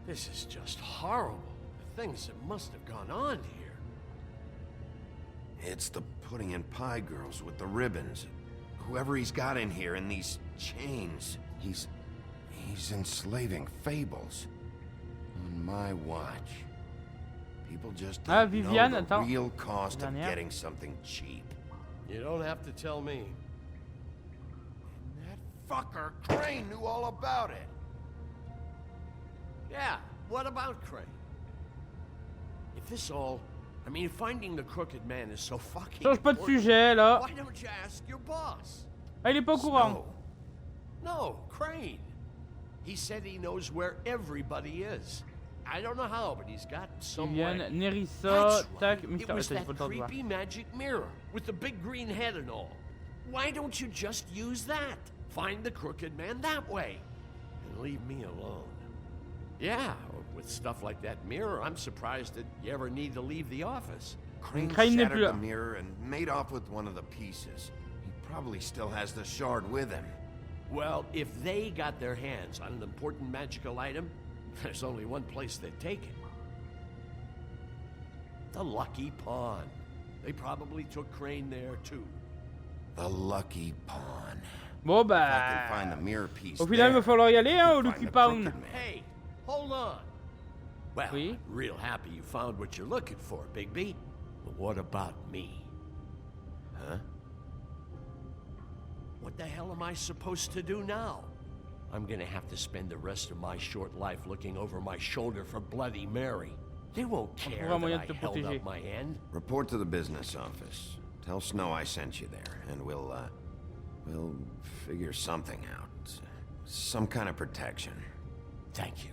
This is just horrible. The things that must have gone on here. It's the putting in pie girls with the ribbons. Whoever he's got in here in these chains, he's enslaving fables. On my watch. People just Ah, don't Viviane, know the attends. real cost of Dernière. getting something cheap. You don't have to tell me. That fucker Crane knew all about it. Yeah, what about Crane? If this all... I mean, finding the crooked man is so fucking Change pas de important, sujet là. why don't you ask your boss? Ah, il est pas au courant. No, Crane. He said he knows where everybody is. I don't know how, but he's got some way. Viviane, Nerissa, That's tac, right. It Mister. was J'ai that pas le temps de voir. creepy magic mirror with the big green head and all. Why don't you just use that? Find the crooked man that way. And leave me alone. Yeah, with stuff like that mirror, I'm surprised that you ever need to leave the office. Crane Crane n'est plus shattered là. the mirror and made off with one of the pieces. He probably still has the shard with him. Well, if they got their hands on an important magical item, there's only one place they'd take it. The Lucky Pawn. They probably took Crane there, too. The Lucky Pawn. Bon If I can find bah. the mirror piece Au final, il va falloir y aller, hein, au Lucky Pound. Hey, hold on. Well, Oui. I'm real happy you found what you're looking for, Bigby. But what about me? Huh? What the hell am I supposed to do now? I'm gonna have to spend the rest of my short life looking over my shoulder for Bloody Mary. They won't care trouvera un that moyen I de te held protéger. up my hand. Report to the business office. Tell Snow I sent you there, and we'll figure something out. Some kind of protection. Thank you.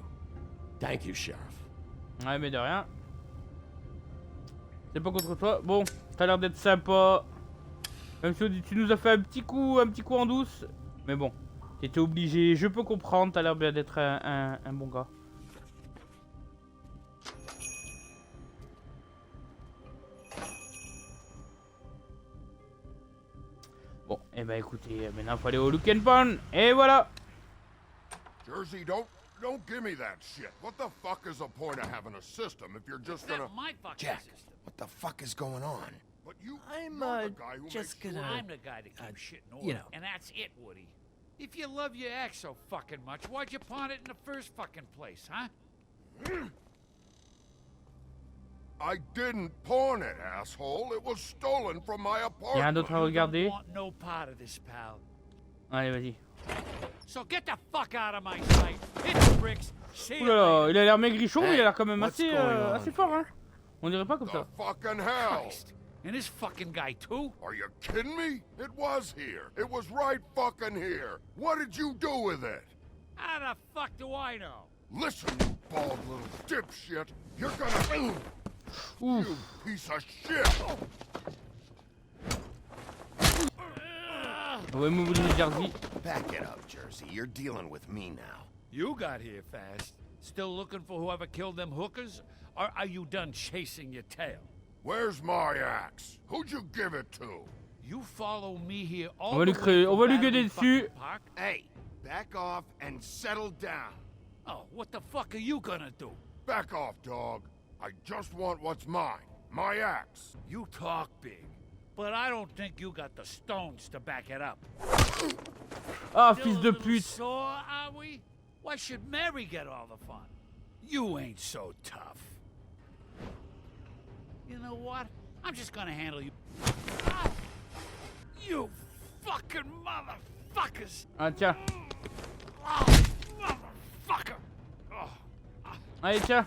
Thank you, Sheriff. Ouais, mais de rien. C'est pas contre toi. Bon, t'as l'air d'être sympa. Même si tu nous as fait un petit coup en douce. Mais bon, t'étais obligé. Je peux comprendre. T'as l'air bien d'être un bon gars. Bon, et bah écoutez, maintenant il faut aller au Look and Pound. Et voilà. Jersey, don't give me that shit. What the fuck is the point of having a system if you're just gonna... My fucking Jack, system. what the fuck is going on? But you, I'm, you're the guy who just makes gonna- sure- I'm the guy that keeps shit in order. you know. And that's it, Woody. If you love your ex so fucking much, why'd you pawn it in the first fucking place, huh? I didn't pawn it, asshole. It was stolen from my Y'a rien apartment. d'autre à regarder. Want no part of this, pal. Allez, vas-y. So get the fuck out of my sight. Hit the bricks. See Ouh you là là, later. il a l'air maigrichon, mais il a l'air quand même what's assez, going on assez fort, hein. On dirait pas comme The ça. fucking hell. Christ. And this fucking guy, too? Are you kidding me? It was here. It was right fucking here. What did you do with it? How the fuck do I know? Listen, you bald little dipshit. You're gonna... Ouf. You piece of shit. Ouais, mobiliser Jersey. Back it up, Jersey. You're dealing with me now. You got here fast. Still looking for whoever killed them hookers? Or are you done chasing your tail? Where's my axe? Who'd you give it to? You follow me here all On va lui the way créer, from on va lui Battery gueuler dessus. fucking Park? Hey, back off and settle down. Oh, what the fuck are you gonna do? Back off, dog. I just want what's mine. My axe. You talk big, but I don't think you got the stones to back it up. Ah, Still fils a de little pute. sore, are we? Why should Mary get all the fun? You ain't so tough. You know what? I'm just gonna handle you. Ah! You fucking motherfuckers! Ah, tiens. Oh, motherfucker! Oh. Allez, tiens.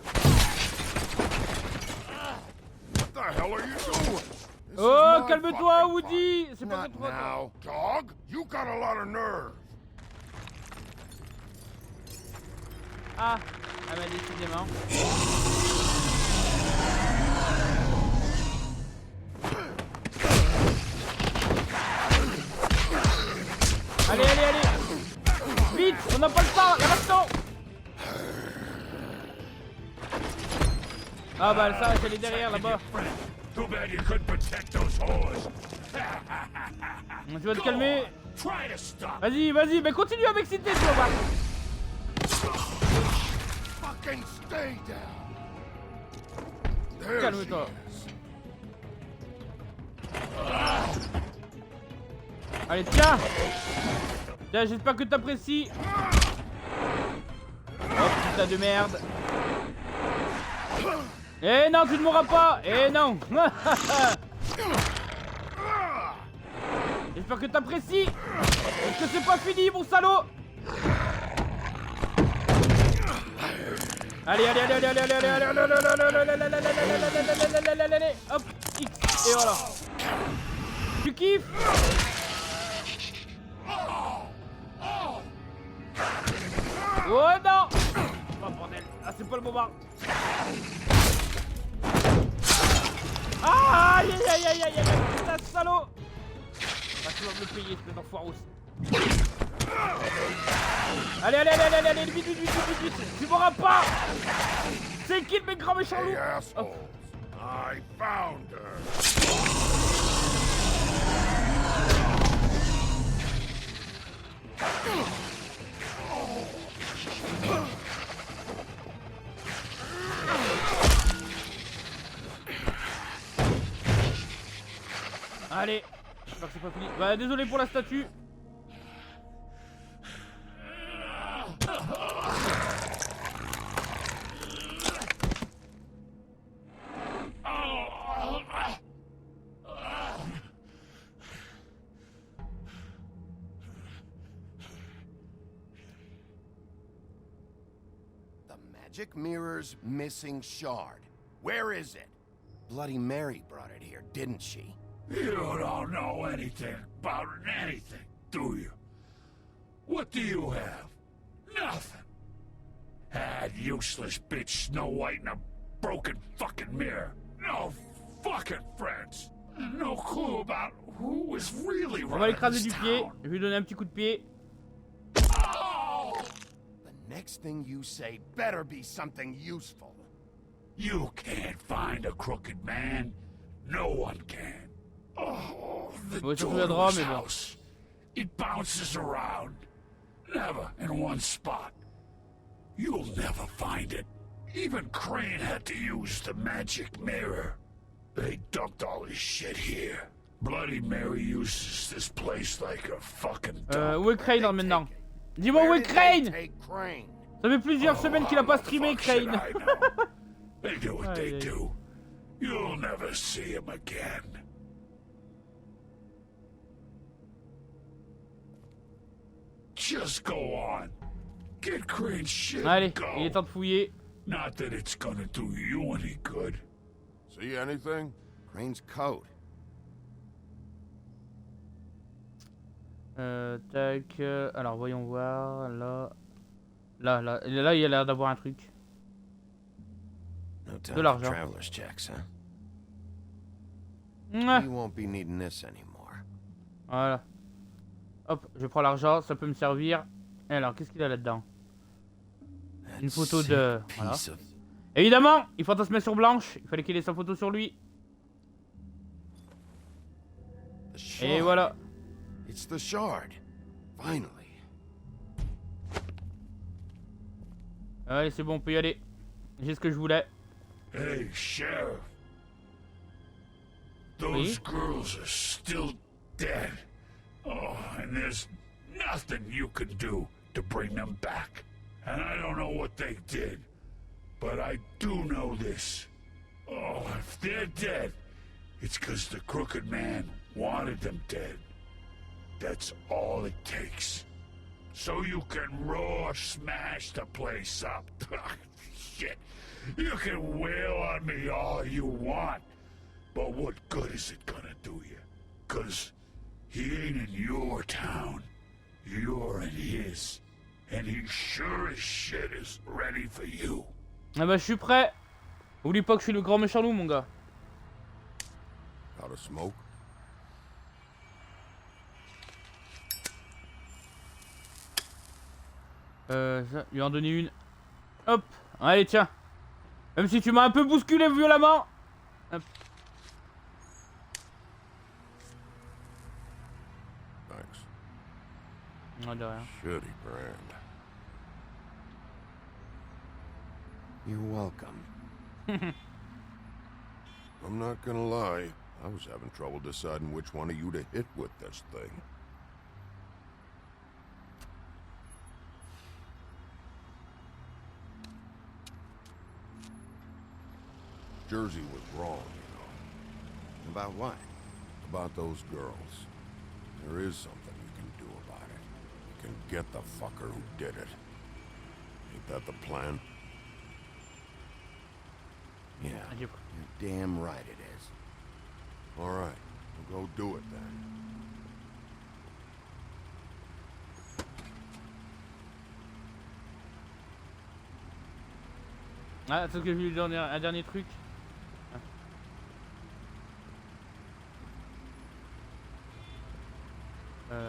What the hell are you doing? This Oh, is my calme-toi, fucking Woody. C'est fight. pas Not contre toi. now, dog. You got a lot of nerve. Ah, ah bah décidément. Allez, allez, allez. Vite, on n'a pas le temps, il y a pas le temps. Ah bah ça, elle est derrière là-bas. Too bad you couldn't protect those whores. Tu vas te calmer. Try to stop. Vas-y, vas-y, mais continue à m'exciter, tu vas voir. Fucking stay down. There Calme-toi. she is. Allez, tiens. Tiens, j'espère que t'apprécies. Oh putain de merde. Eh non, tu ne mourras pas. Eh non. J'espère que t'apprécies. Parce que c'est pas fini, mon salaud. Allez, allez, allez, allez, allez, allez, allez, allez, allez, allez, allez, hop, X, et voilà. Tu kiffes? Oh non! Oh bordel, ah c'est pas le moment. Ah, aïe aïe aïe aïe aïe aïe, putain salaud. Ah tu vas me le payer, espèce d'enfoiros. Allez, allez, allez, allez, allez, vite, vite, vite, vite, vite, tu m'auras pas. C'est qui le mec grand méchant loup? assholes. I found her. Allez, j'espère que c'est pas fini. Bah désolé pour la statue. The magic mirror's missing shard. Where is it? Bloody Mary brought it here, didn't she? You don't know anything about anything, do you? What do you have? Nothing. That useless bitch Snow White and a broken fucking mirror. No fucking friends. No clue about who was really On va running l'écraser this du pied. town. Je vais lui donner un petit coup de pied. The next thing you say better be something useful. You can't find a crooked man. No one can. Oh, the Ouais, ça door reviendra, to his mais bon. house. It bounces around. Never in one spot. You'll never find it. Even Crane had to use the magic mirror. They dumped all his shit here. Bloody Mary uses this place like a fucking dump. Où est Crane maintenant? Dis-moi où est Crane? Ça fait plusieurs semaines qu'il a pas streamé Crane. They do what they do. You'll never see him again. Just go on. Get Crane's shit Allez, and go. il est temps de fouiller. Not that it's gonna do you any good. See anything? Crane's coat. Tac. Alors voyons voir. Là, il a l'air d'avoir un truc. No time De l'argent. for traveler's checks, huh? Mouah. You won't be needing this anymore. Voilà. Hop, je prends l'argent, ça peut me servir. Et alors, qu'est-ce qu'il a là-dedans? Une photo de... Voilà. Évidemment, il fantasmait sur Blanche. Il fallait qu'il ait sa photo sur lui. Et voilà. It's the shard. Finally. Allez, c'est bon, on peut y aller. J'ai ce que je voulais. Hey, Sheriff. Those girls are still dead. Oh, and there's nothing you can do to bring them back. And I don't know what they did, but I do know this. Oh, if they're dead, it's 'cause the crooked man wanted them dead. That's all it takes. So you can raw smash the place up. Shit. You can wail on me all you want, but what good is it gonna do you? 'Cause he ain't in your town. You're in his. And he sure as shit is ready for you. Ah bah je suis prêt. Oublie pas que je suis le grand méchant loup, mon gars. Out of smoke? Ça, lui en donner une. Hop. Allez, tiens. Même si tu m'as un peu bousculé violemment. Hop. Thanks. Non, de rien. Shitty brand. You're welcome. I'm not gonna lie. I was having trouble deciding which one of you to hit with this thing. Jersey was wrong, you know. About what? About those girls. There is something you can do about it. You can get the fucker who did it. Ain't that the plan? Yeah, you're damn right it is. All right, we'll go do it then. Ah, c'est ce que je lui donne un dernier truc.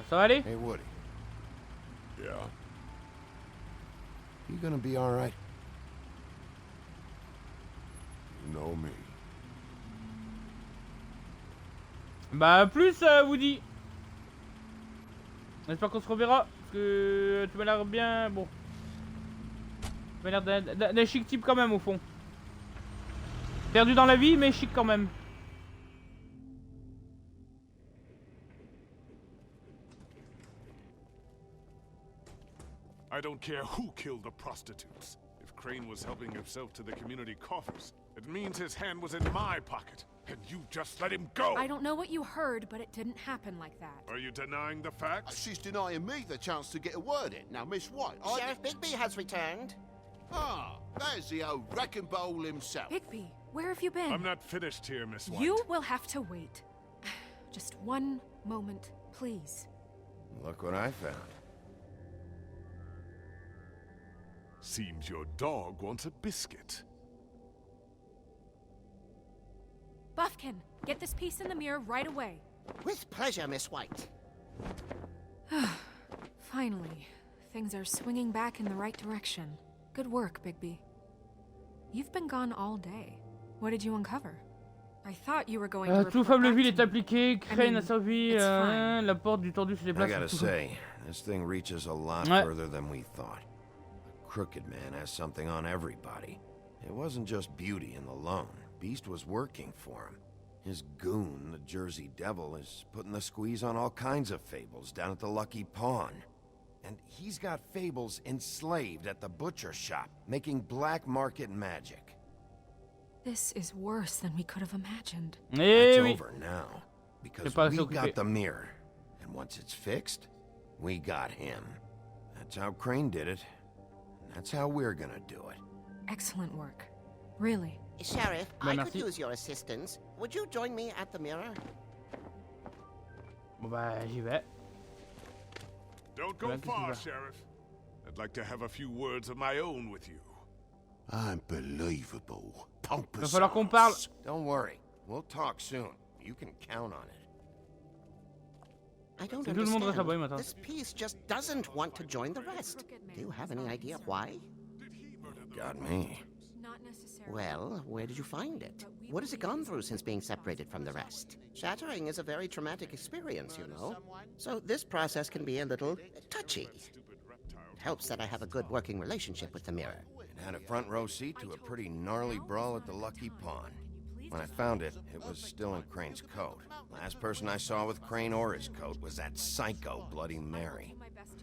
Ça va aller? Hey Woody. Yeah. You gonna be all right? You know me. Bah plus Woody. J'espère qu'on se reverra. Parce que tu m'as l'air bien... Bon. Tu m'as l'air d'un chic type quand même au fond. Perdu dans la vie mais chic quand même. I don't care who killed the prostitutes. If Crane was helping himself to the community coffers, it means his hand was in my pocket, and you just let him go! I don't know what you heard, but it didn't happen like that. Are you denying the facts? She's denying me the chance to get a word in. Now, Miss White, Sheriff Bigby has returned. Ah, there's the old wrecking bowl himself. Bigby, where have you been? I'm not finished here, Miss White. You will have to wait. Just one moment, please. Look what I found. Seems your dog wants a biscuit. Buffkin, get this piece in the mirror right away. With pleasure, Miss White. Finally, things are swinging back in the right direction. Good work, Bigby. You've been gone all day. What did you uncover? I thought you were going to Tout report fableVille back est appliqué, Crane a servi, la porte du tordu se I déplace. gotta say, this thing reaches a lot Ouais. further than we thought. The Crooked Man has something on everybody. It wasn't just Beauty and the Lone. Beast was working for him. His goon, the Jersey Devil, is putting the squeeze on all kinds of fables down at the Lucky Pawn. And he's got fables enslaved at the butcher shop, making black market magic. This is worse than we could have imagined. That's oui. over now, because pas we s'occuper. got the mirror. And once it's fixed, we got him. That's how Crane did it. And that's how we're gonna do it. Excellent work. Really. Sheriff, Ben, I merci. could use your assistance. Would you join me at the mirror? Bon bah j'y vais. Don't go far, Sheriff. I'd like to have a few words of my own with you. Unbelievable. Va falloir qu'on parle. Don't worry. We'll talk soon. You can count on it. I don't Tout le monde reste à boire understand. maintenant. This piece just doesn't want to join the rest. Do you have any idea why? Got me. Not necessarily. Well, where did you find it? What has it gone through since being separated from the rest? Shattering is a very traumatic experience, you know. So this process can be a little touchy. It helps that I have a good working relationship with the mirror. It had a front row seat to a pretty gnarly brawl at the Lucky Pawn. When I found it, it was still in Crane's coat. Last person I saw with Crane or his coat was that psycho Bloody Mary.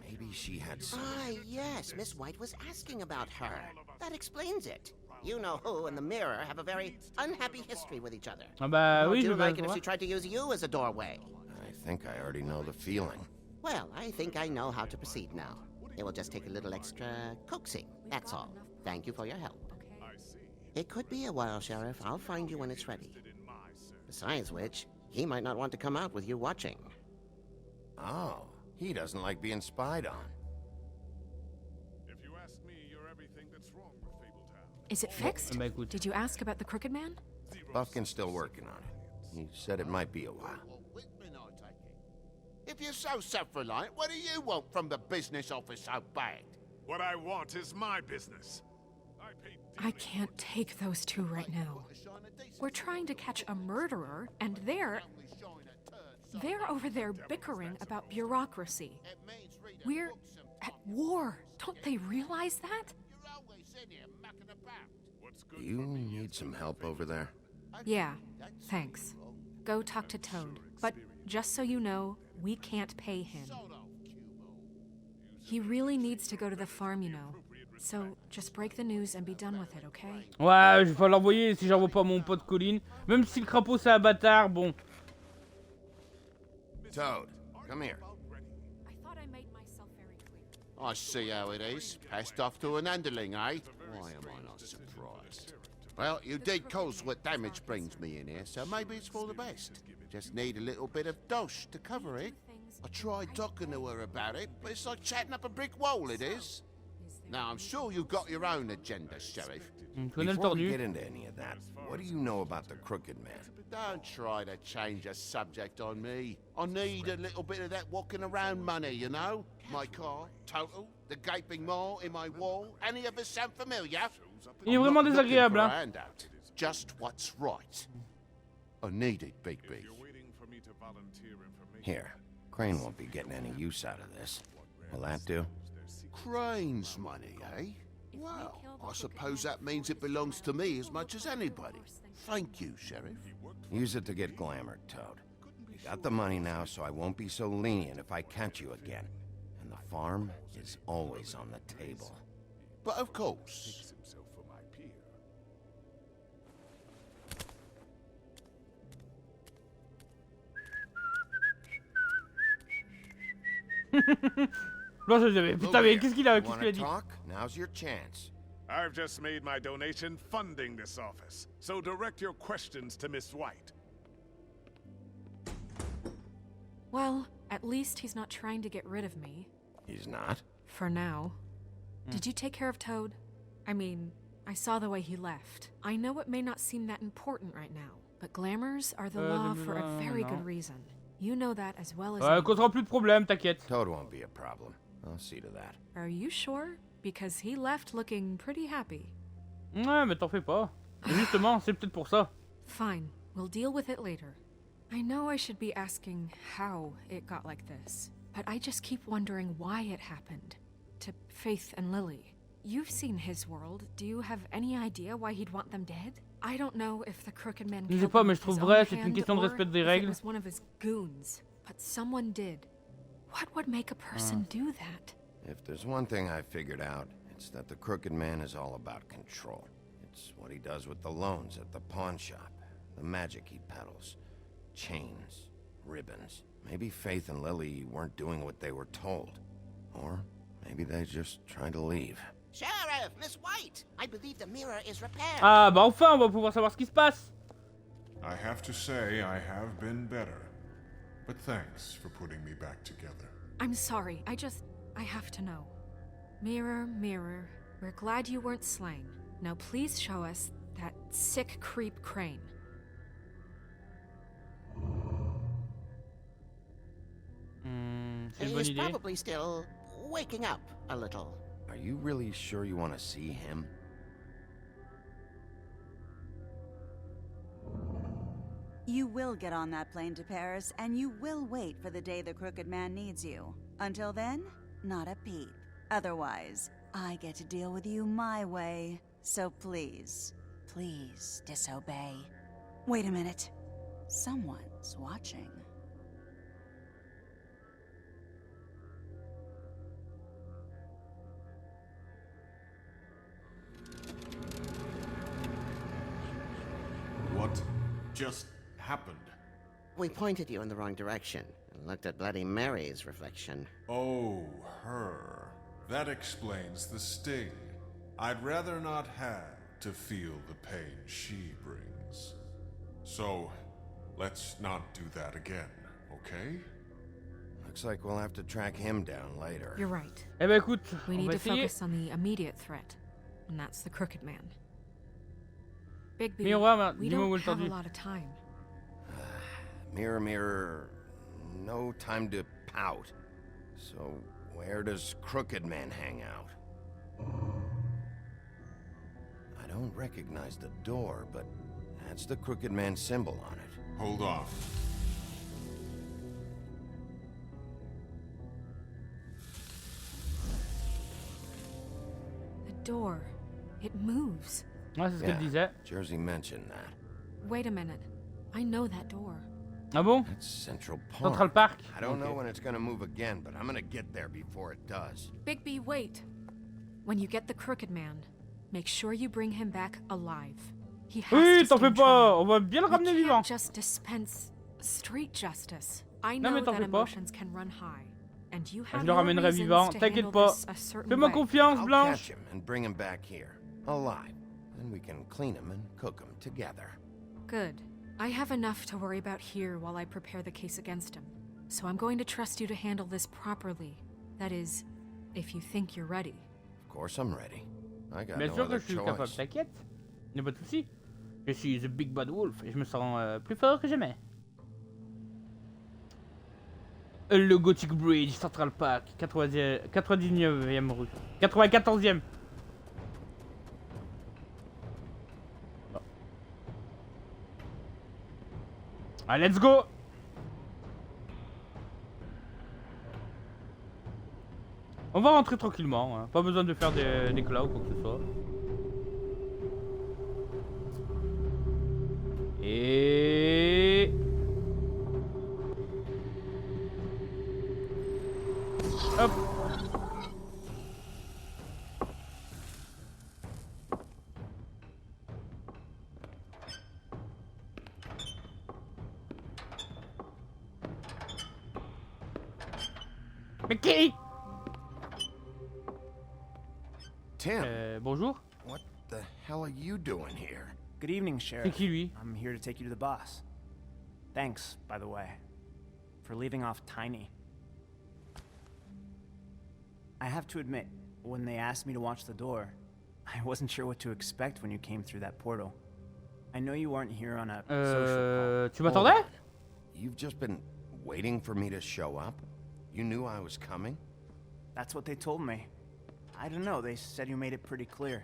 Maybe she had some... Ah, yes, Miss White was asking about her. That explains it. You know who and the mirror have a very unhappy history with each other. Ah bah How would oui, you je like vais it if voir. she tried to use you as a doorway? I think I already know the feeling. Well, I think I know how to proceed now. It will just take a little extra coaxing, that's all. Thank you for your help. It could be a while, Sheriff. I'll find you when it's ready. Besides which, he might not want to come out with you watching. Oh, he doesn't like being spied on. If you ask me, you're everything that's wrong with Fabletown. Is it fixed? Bah écoute. Did you ask about the Crooked Man? Buffkin's still working on it. He said it might be a while. If you're so self-reliant, what do you want from the business office so bad? What I want is my business. I can't take those two right now. We're trying to catch a murderer, and they're over there bickering about bureaucracy. We're at war. Don't they realize that? You need some help over there? Yeah, thanks. Go talk to Toad. But just so you know, we can't pay him. He really needs to go to the farm, you know. So just break the news and be done with it, okay? Ouais, je vais pas l'envoyer si j'envoie pas mon pote Colin. Même si le crapaud c'est un bâtard, bon. Toad, come here. I thought I made myself very clear. I see how it is. Passed off to an underling, eh? Why am I not surprised? Well, you did cause what damage brings me in here, so maybe it's for the best. Just need a little bit of dosh to cover it. I tried talking to her about it, but it's like chatting up a brick wall, it is. Now, I'm sure you've got your own agenda, Sheriff. Before we get into any of that, what do you know about the Crooked Man? Don't try to change a subject on me. I need a little bit of that walking around money, you know? My car, total, the gaping maw in my wall. Any of us sound familiar? Il est vraiment désagréable, hein. Just what's right. I need it, Bigby. Here, Crane won't be getting any use out of this. Will that do? Crane's money, eh? Well, I suppose that means it belongs to me as much as anybody. Thank you, Sheriff. Use it to get glamored, Toad. You got the money now, so I won't be so lenient if I catch you again. And the farm is always on the table. But of course. Blanche, j'avais. Putain, mais qu'est-ce qu'il a dit? Talk? Now's your chance. I've just made my donation funding this office, so direct your questions to Miss White. Well, at least he's not trying to get rid of me. He's not? For now. Did you take care of Toad? I mean, I saw the way he left. I know it may not seem that important right now, but glamours are the law for a very good reason. You know that as well as Ouais, causera plus de problème, t'inquiète. Toad won't be a problem. I'll see to that. Are you sure? Because he left looking pretty happy. Ouais, mais t'en fais pas. Et justement, c'est peut-être pour ça. Fine, we'll deal with it later. I know I should be asking how it got like this, but I just keep wondering why it happened. To Faith and Lily. You've seen his world. Do you have any idea why he'd want them dead? I don't know if the Crooked Man Je sais killed pas, them mais with je trouve his vrai, own c'est une hand, question de or respect des if règles. it was one of his goons, but someone did. What would make a person do that? If there's one thing I figured out, it's that the Crooked Man is all about control. It's what he does with the loans at the pawn shop, the magic he peddles, chains, ribbons. Maybe Faith and Lily weren't doing what they were told. Or maybe they just tried to leave. Sheriff, Miss White, I believe the mirror is repaired. Ah, bah enfin, on va pouvoir savoir ce qui se passe. I have to say I have been better. But thanks for putting me back together. I'm sorry, I have to know. Mirror, mirror, we're glad you weren't slain. Now please show us that sick creep Crane. C'est une bonne He's idée. probably still waking up a little. Are you really sure you want to see him? You will get on that plane to Paris, and you will wait for the day the Crooked Man needs you. Until then, not a peep. Otherwise, I get to deal with you my way. So please, please disobey. Wait a minute. Someone's watching. What just happened? We pointed you in the wrong direction and looked at Bloody Mary's reflection. Oh, her. That explains the sting. I'd rather not have to feel the pain she brings. So, let's not do that again, okay? Looks like we'll have to track him down later. You're right. Eh ben écoute, We on need va to essayer. focus on the immediate threat, and that's the Crooked Man. Bigby, Miroir, we dis-moi où don't est le have a tordu. lot of time. Mirror, mirror, no time to pout. So, where does Crooked Man hang out? I don't recognize the door, but that's the Crooked Man symbol on it. Hold on. The door, it moves. Ouais, c'est ce qu'elle disait. Jersey mentioned that. Wait a minute. I know that door. Ah bon? That's Central Park. Central Park. I don't know Okay. when it's gonna move again, but I'm gonna get there before it does. Bigby, wait. when you get the Crooked Man, make sure you bring him back alive. He has Oui, to t'en fais stand pas, trial. on va bien le We ramener vivant. can't just dispense street justice. I Non, know mais t'en that fais pas. emotions can run high, and you have Je le your ramènerai reasons vivant, to t'inquiète handle pas. this a certain Fais-moi way. confiance, I'll Blanche. catch him and bring him back here, alive. Then we can clean him and cook him together. Good. I have enough to worry about here while I prepare the case against him. So I'm going to trust you to handle this properly. That is, if you think you're ready. Of course I'm ready. I got Bien no sûr que other je suis capable, choice. t'inquiète. Y'a pas de soucis. Je suis The Big Bad Wolf et je me sens plus fort que jamais. Le Gothic Bridge, Central Park, 99e rue. 94e. Bon. Allez, let's go! On va rentrer tranquillement, hein. Pas besoin de faire des claws ou quoi que ce soit. Et... Hop. Mais qui? Tim, bonjour. what the hell are you doing here? Good evening, Sheriff. qui, lui? I'm here to take you to the boss. Thanks, by the way, for leaving off Tiny. I have to admit, when they asked me to watch the door, I wasn't sure what to expect when you came through that portal. I know you aren't here on a social call. Tu m'attendais? You've just been waiting for me to show up? You knew I was coming? That's what they told me. I don't know, they said you made it pretty clear.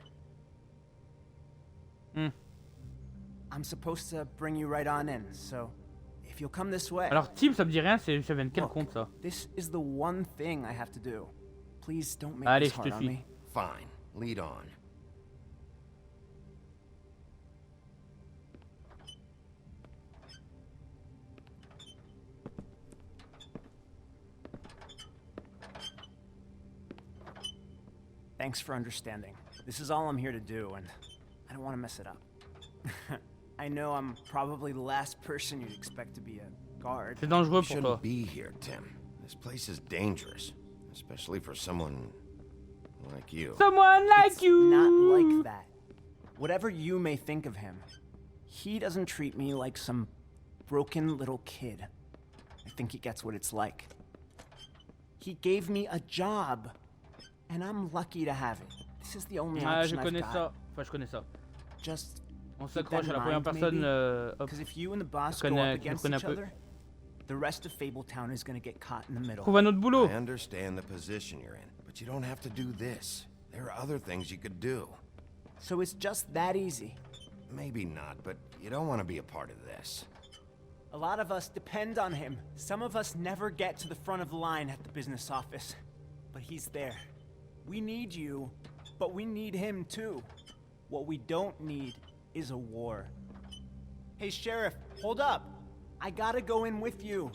I'm supposed to bring you right on in, so if you'll come this way. Alors Tim, ça me dit rien, ça vient de quel Look, compte ça? This is the one thing I have to do. Please don't make Allez, this je te hard on suis. me. Fine, lead on. Thanks for understanding. This is all I'm here to do, and I don't want to mess it up. I know I'm probably the last person you'd expect to be a guard. C'est dangereux You pour shouldn't toi. be here, Tim. This place is dangerous, especially for someone like you. Someone like It's you! not like that. Whatever you may think of him, he doesn't treat me like some broken little kid. I think he gets what it's like. He gave me a job, and I'm lucky to have it. This is the only Ah, je option connais I've ça. got. Enfin, je connais ça. Just On keep that s'accroche à la in première mind, personne. maybe. Hop. Because if you and the boss Je go connais- up against je connais each un peu. other, the rest of Fabletown is going to get caught in the middle. Trouve un autre boulot. I understand the position you're in, but you don't have to do this. There are other things you could do. So it's just that easy. Maybe not, but you don't want to be a part of this. A lot of us depend on him. Some of us never get to the front of the line at the business office. But he's there. We need you, but we need him too. What we don't need is a war. Hey, Sheriff, hold up. I gotta go in with you.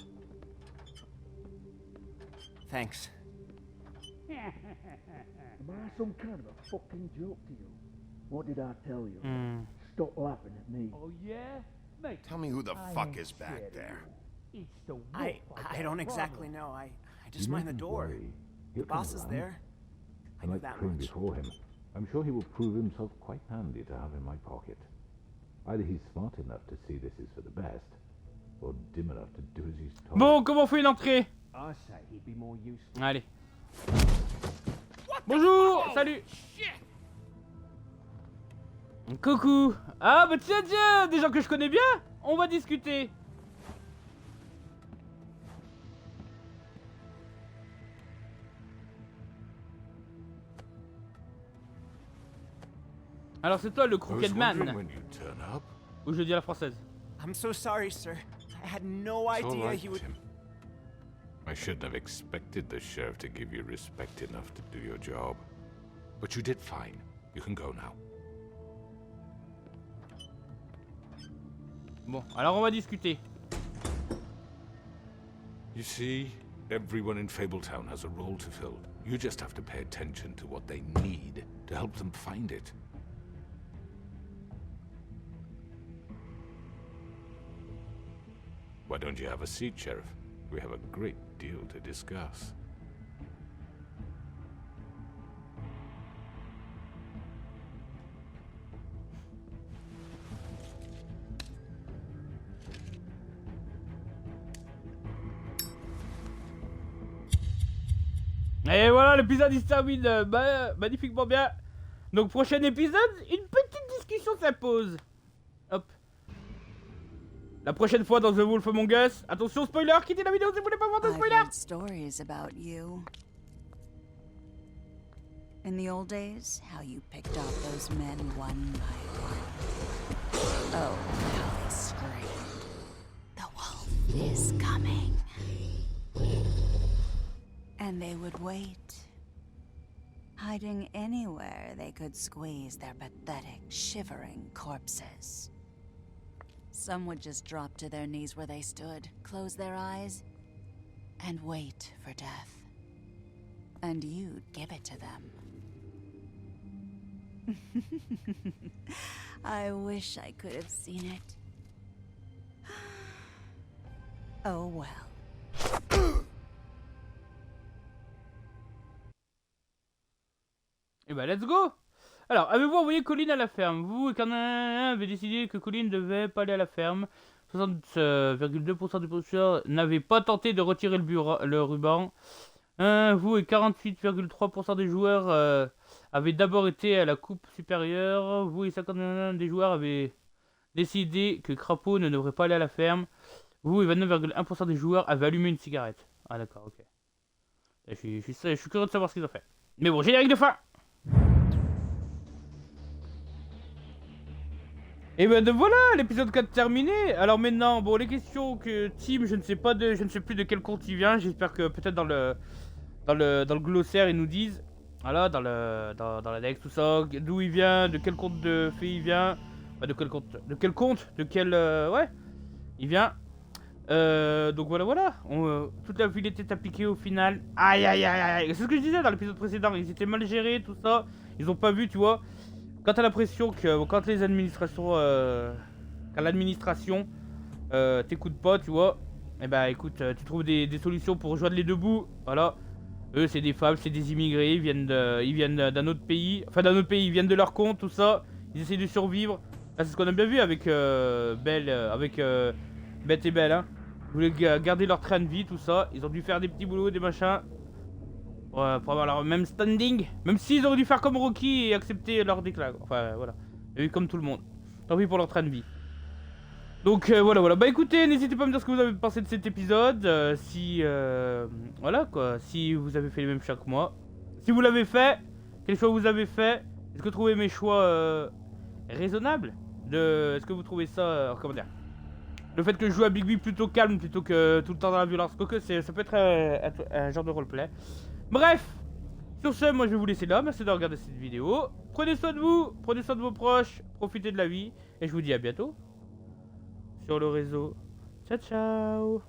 Thanks. Am I some kind of a fucking joke to you? What did I tell you? Hmm. Stop laughing at me. Oh, yeah? Mate, Tell me who the I fuck ain't is back scared of there. it's the wolf. I got don't a exactly problem. know. I just You mind the needn't door. worry. The He'll come boss is around. there. I I know like that train much. before him. I'm sure he will prove himself quite handy to have in my pocket. Either he's smart enough to see this is for the best, or dim enough to do as he's told. Bon, comment on fait une entrée? I say he'd be more useful. Allez. Bonjour! Salut! Coucou! Ah bah tiens, des gens que je connais bien! On va discuter! Alors c'est toi le Crooked Man! Ou je dis à la française. I'm so sorry, sir. I had no It's all idea right, he would. Tim. I shouldn't have expected the sheriff to give you respect enough to do your job. But you did fine. You can go now. Bon, alors on va discuter. You see, everyone in Fabletown has a role to fill, You just have to pay attention to what they need to help them find it. Why don't you have a seat, Sheriff? We have a great deal to discuss. Et voilà, l'épisode il se termine magnifiquement bien. Donc prochain épisode, une petite discussion s'impose. Hop. La prochaine fois dans The Wolf Among Us. Attention spoiler, quittez la vidéo si vous voulez pas voir de spoiler. I've heard stories about you. In the old days, how you picked off those men one by one. Oh, how they screamed. The wolf is coming. And they would wait, hiding anywhere they could squeeze their pathetic, shivering corpses. Some would just drop to their knees where they stood, close their eyes, and wait for death. And you'd give it to them. I wish I could have seen it. Oh well. Et bah let's go. Alors, avez-vous envoyé Colin à la ferme? Vous et Canin avez décidé que Colin ne devait pas aller à la ferme. 60,2% des producteurs n'avaient pas tenté de retirer le ruban. Vous et 48,3% des joueurs avaient d'abord été à la coupe supérieure. Vous et 51% des joueurs avaient décidé que Crapaud ne devrait pas aller à la ferme. Vous et 29,1% des joueurs avaient allumé une cigarette. Ah d'accord, ok. Je suis curieux de savoir ce qu'ils ont fait. Mais bon, générique de fin. Et ben voilà, l'épisode 4 terminé. Alors maintenant, bon, les questions que Tim, je ne sais plus de quel compte il vient. J'espère que peut-être dans le glossaire ils nous disent. Voilà, dans la Dex, tout ça, d'où il vient, de quel compte de fée il vient, bah, de quel compte, ouais, il vient. Donc voilà. Toute la ville était appliquée au final. Aïe. C'est ce que je disais dans l'épisode précédent. Ils étaient mal gérés, tout ça. Ils ont pas vu, tu vois. Quand t'as l'impression que quand l'administration t'écoute pas, tu vois. Et bah écoute, tu trouves des solutions pour joindre les deux bouts. Voilà. Eux c'est des femmes, c'est des immigrés. Ils viennent d'un autre pays. Enfin d'un autre pays. Ils viennent de leur compte, tout ça. Ils essaient de survivre. Là, c'est ce qu'on a bien vu avec Bête et Belle, hein. Ils voulaient garder leur train de vie, tout ça. Ils ont dû faire des petits boulots, des machins. Pour avoir leur même standing. Même s'ils auraient dû faire comme Rocky et accepter leur déclat. Enfin, voilà. Et comme tout le monde. Tant pis pour leur train de vie. Donc, voilà. Bah écoutez, n'hésitez pas à me dire ce que vous avez pensé de cet épisode. Voilà, quoi. Si vous avez fait les mêmes choix que moi. Si vous l'avez fait, quel choix vous avez fait? Est-ce que vous trouvez mes choix raisonnables? Est-ce que vous trouvez ça... comment dire? Le fait que je joue à Bigby plutôt calme plutôt que tout le temps dans la violence. Quoique ça peut être un genre de roleplay. Bref, sur ce, moi je vais vous laisser là. Merci de regarder cette vidéo. Prenez soin de vous, prenez soin de vos proches, profitez de la vie. Et je vous dis à bientôt sur le réseau. Ciao.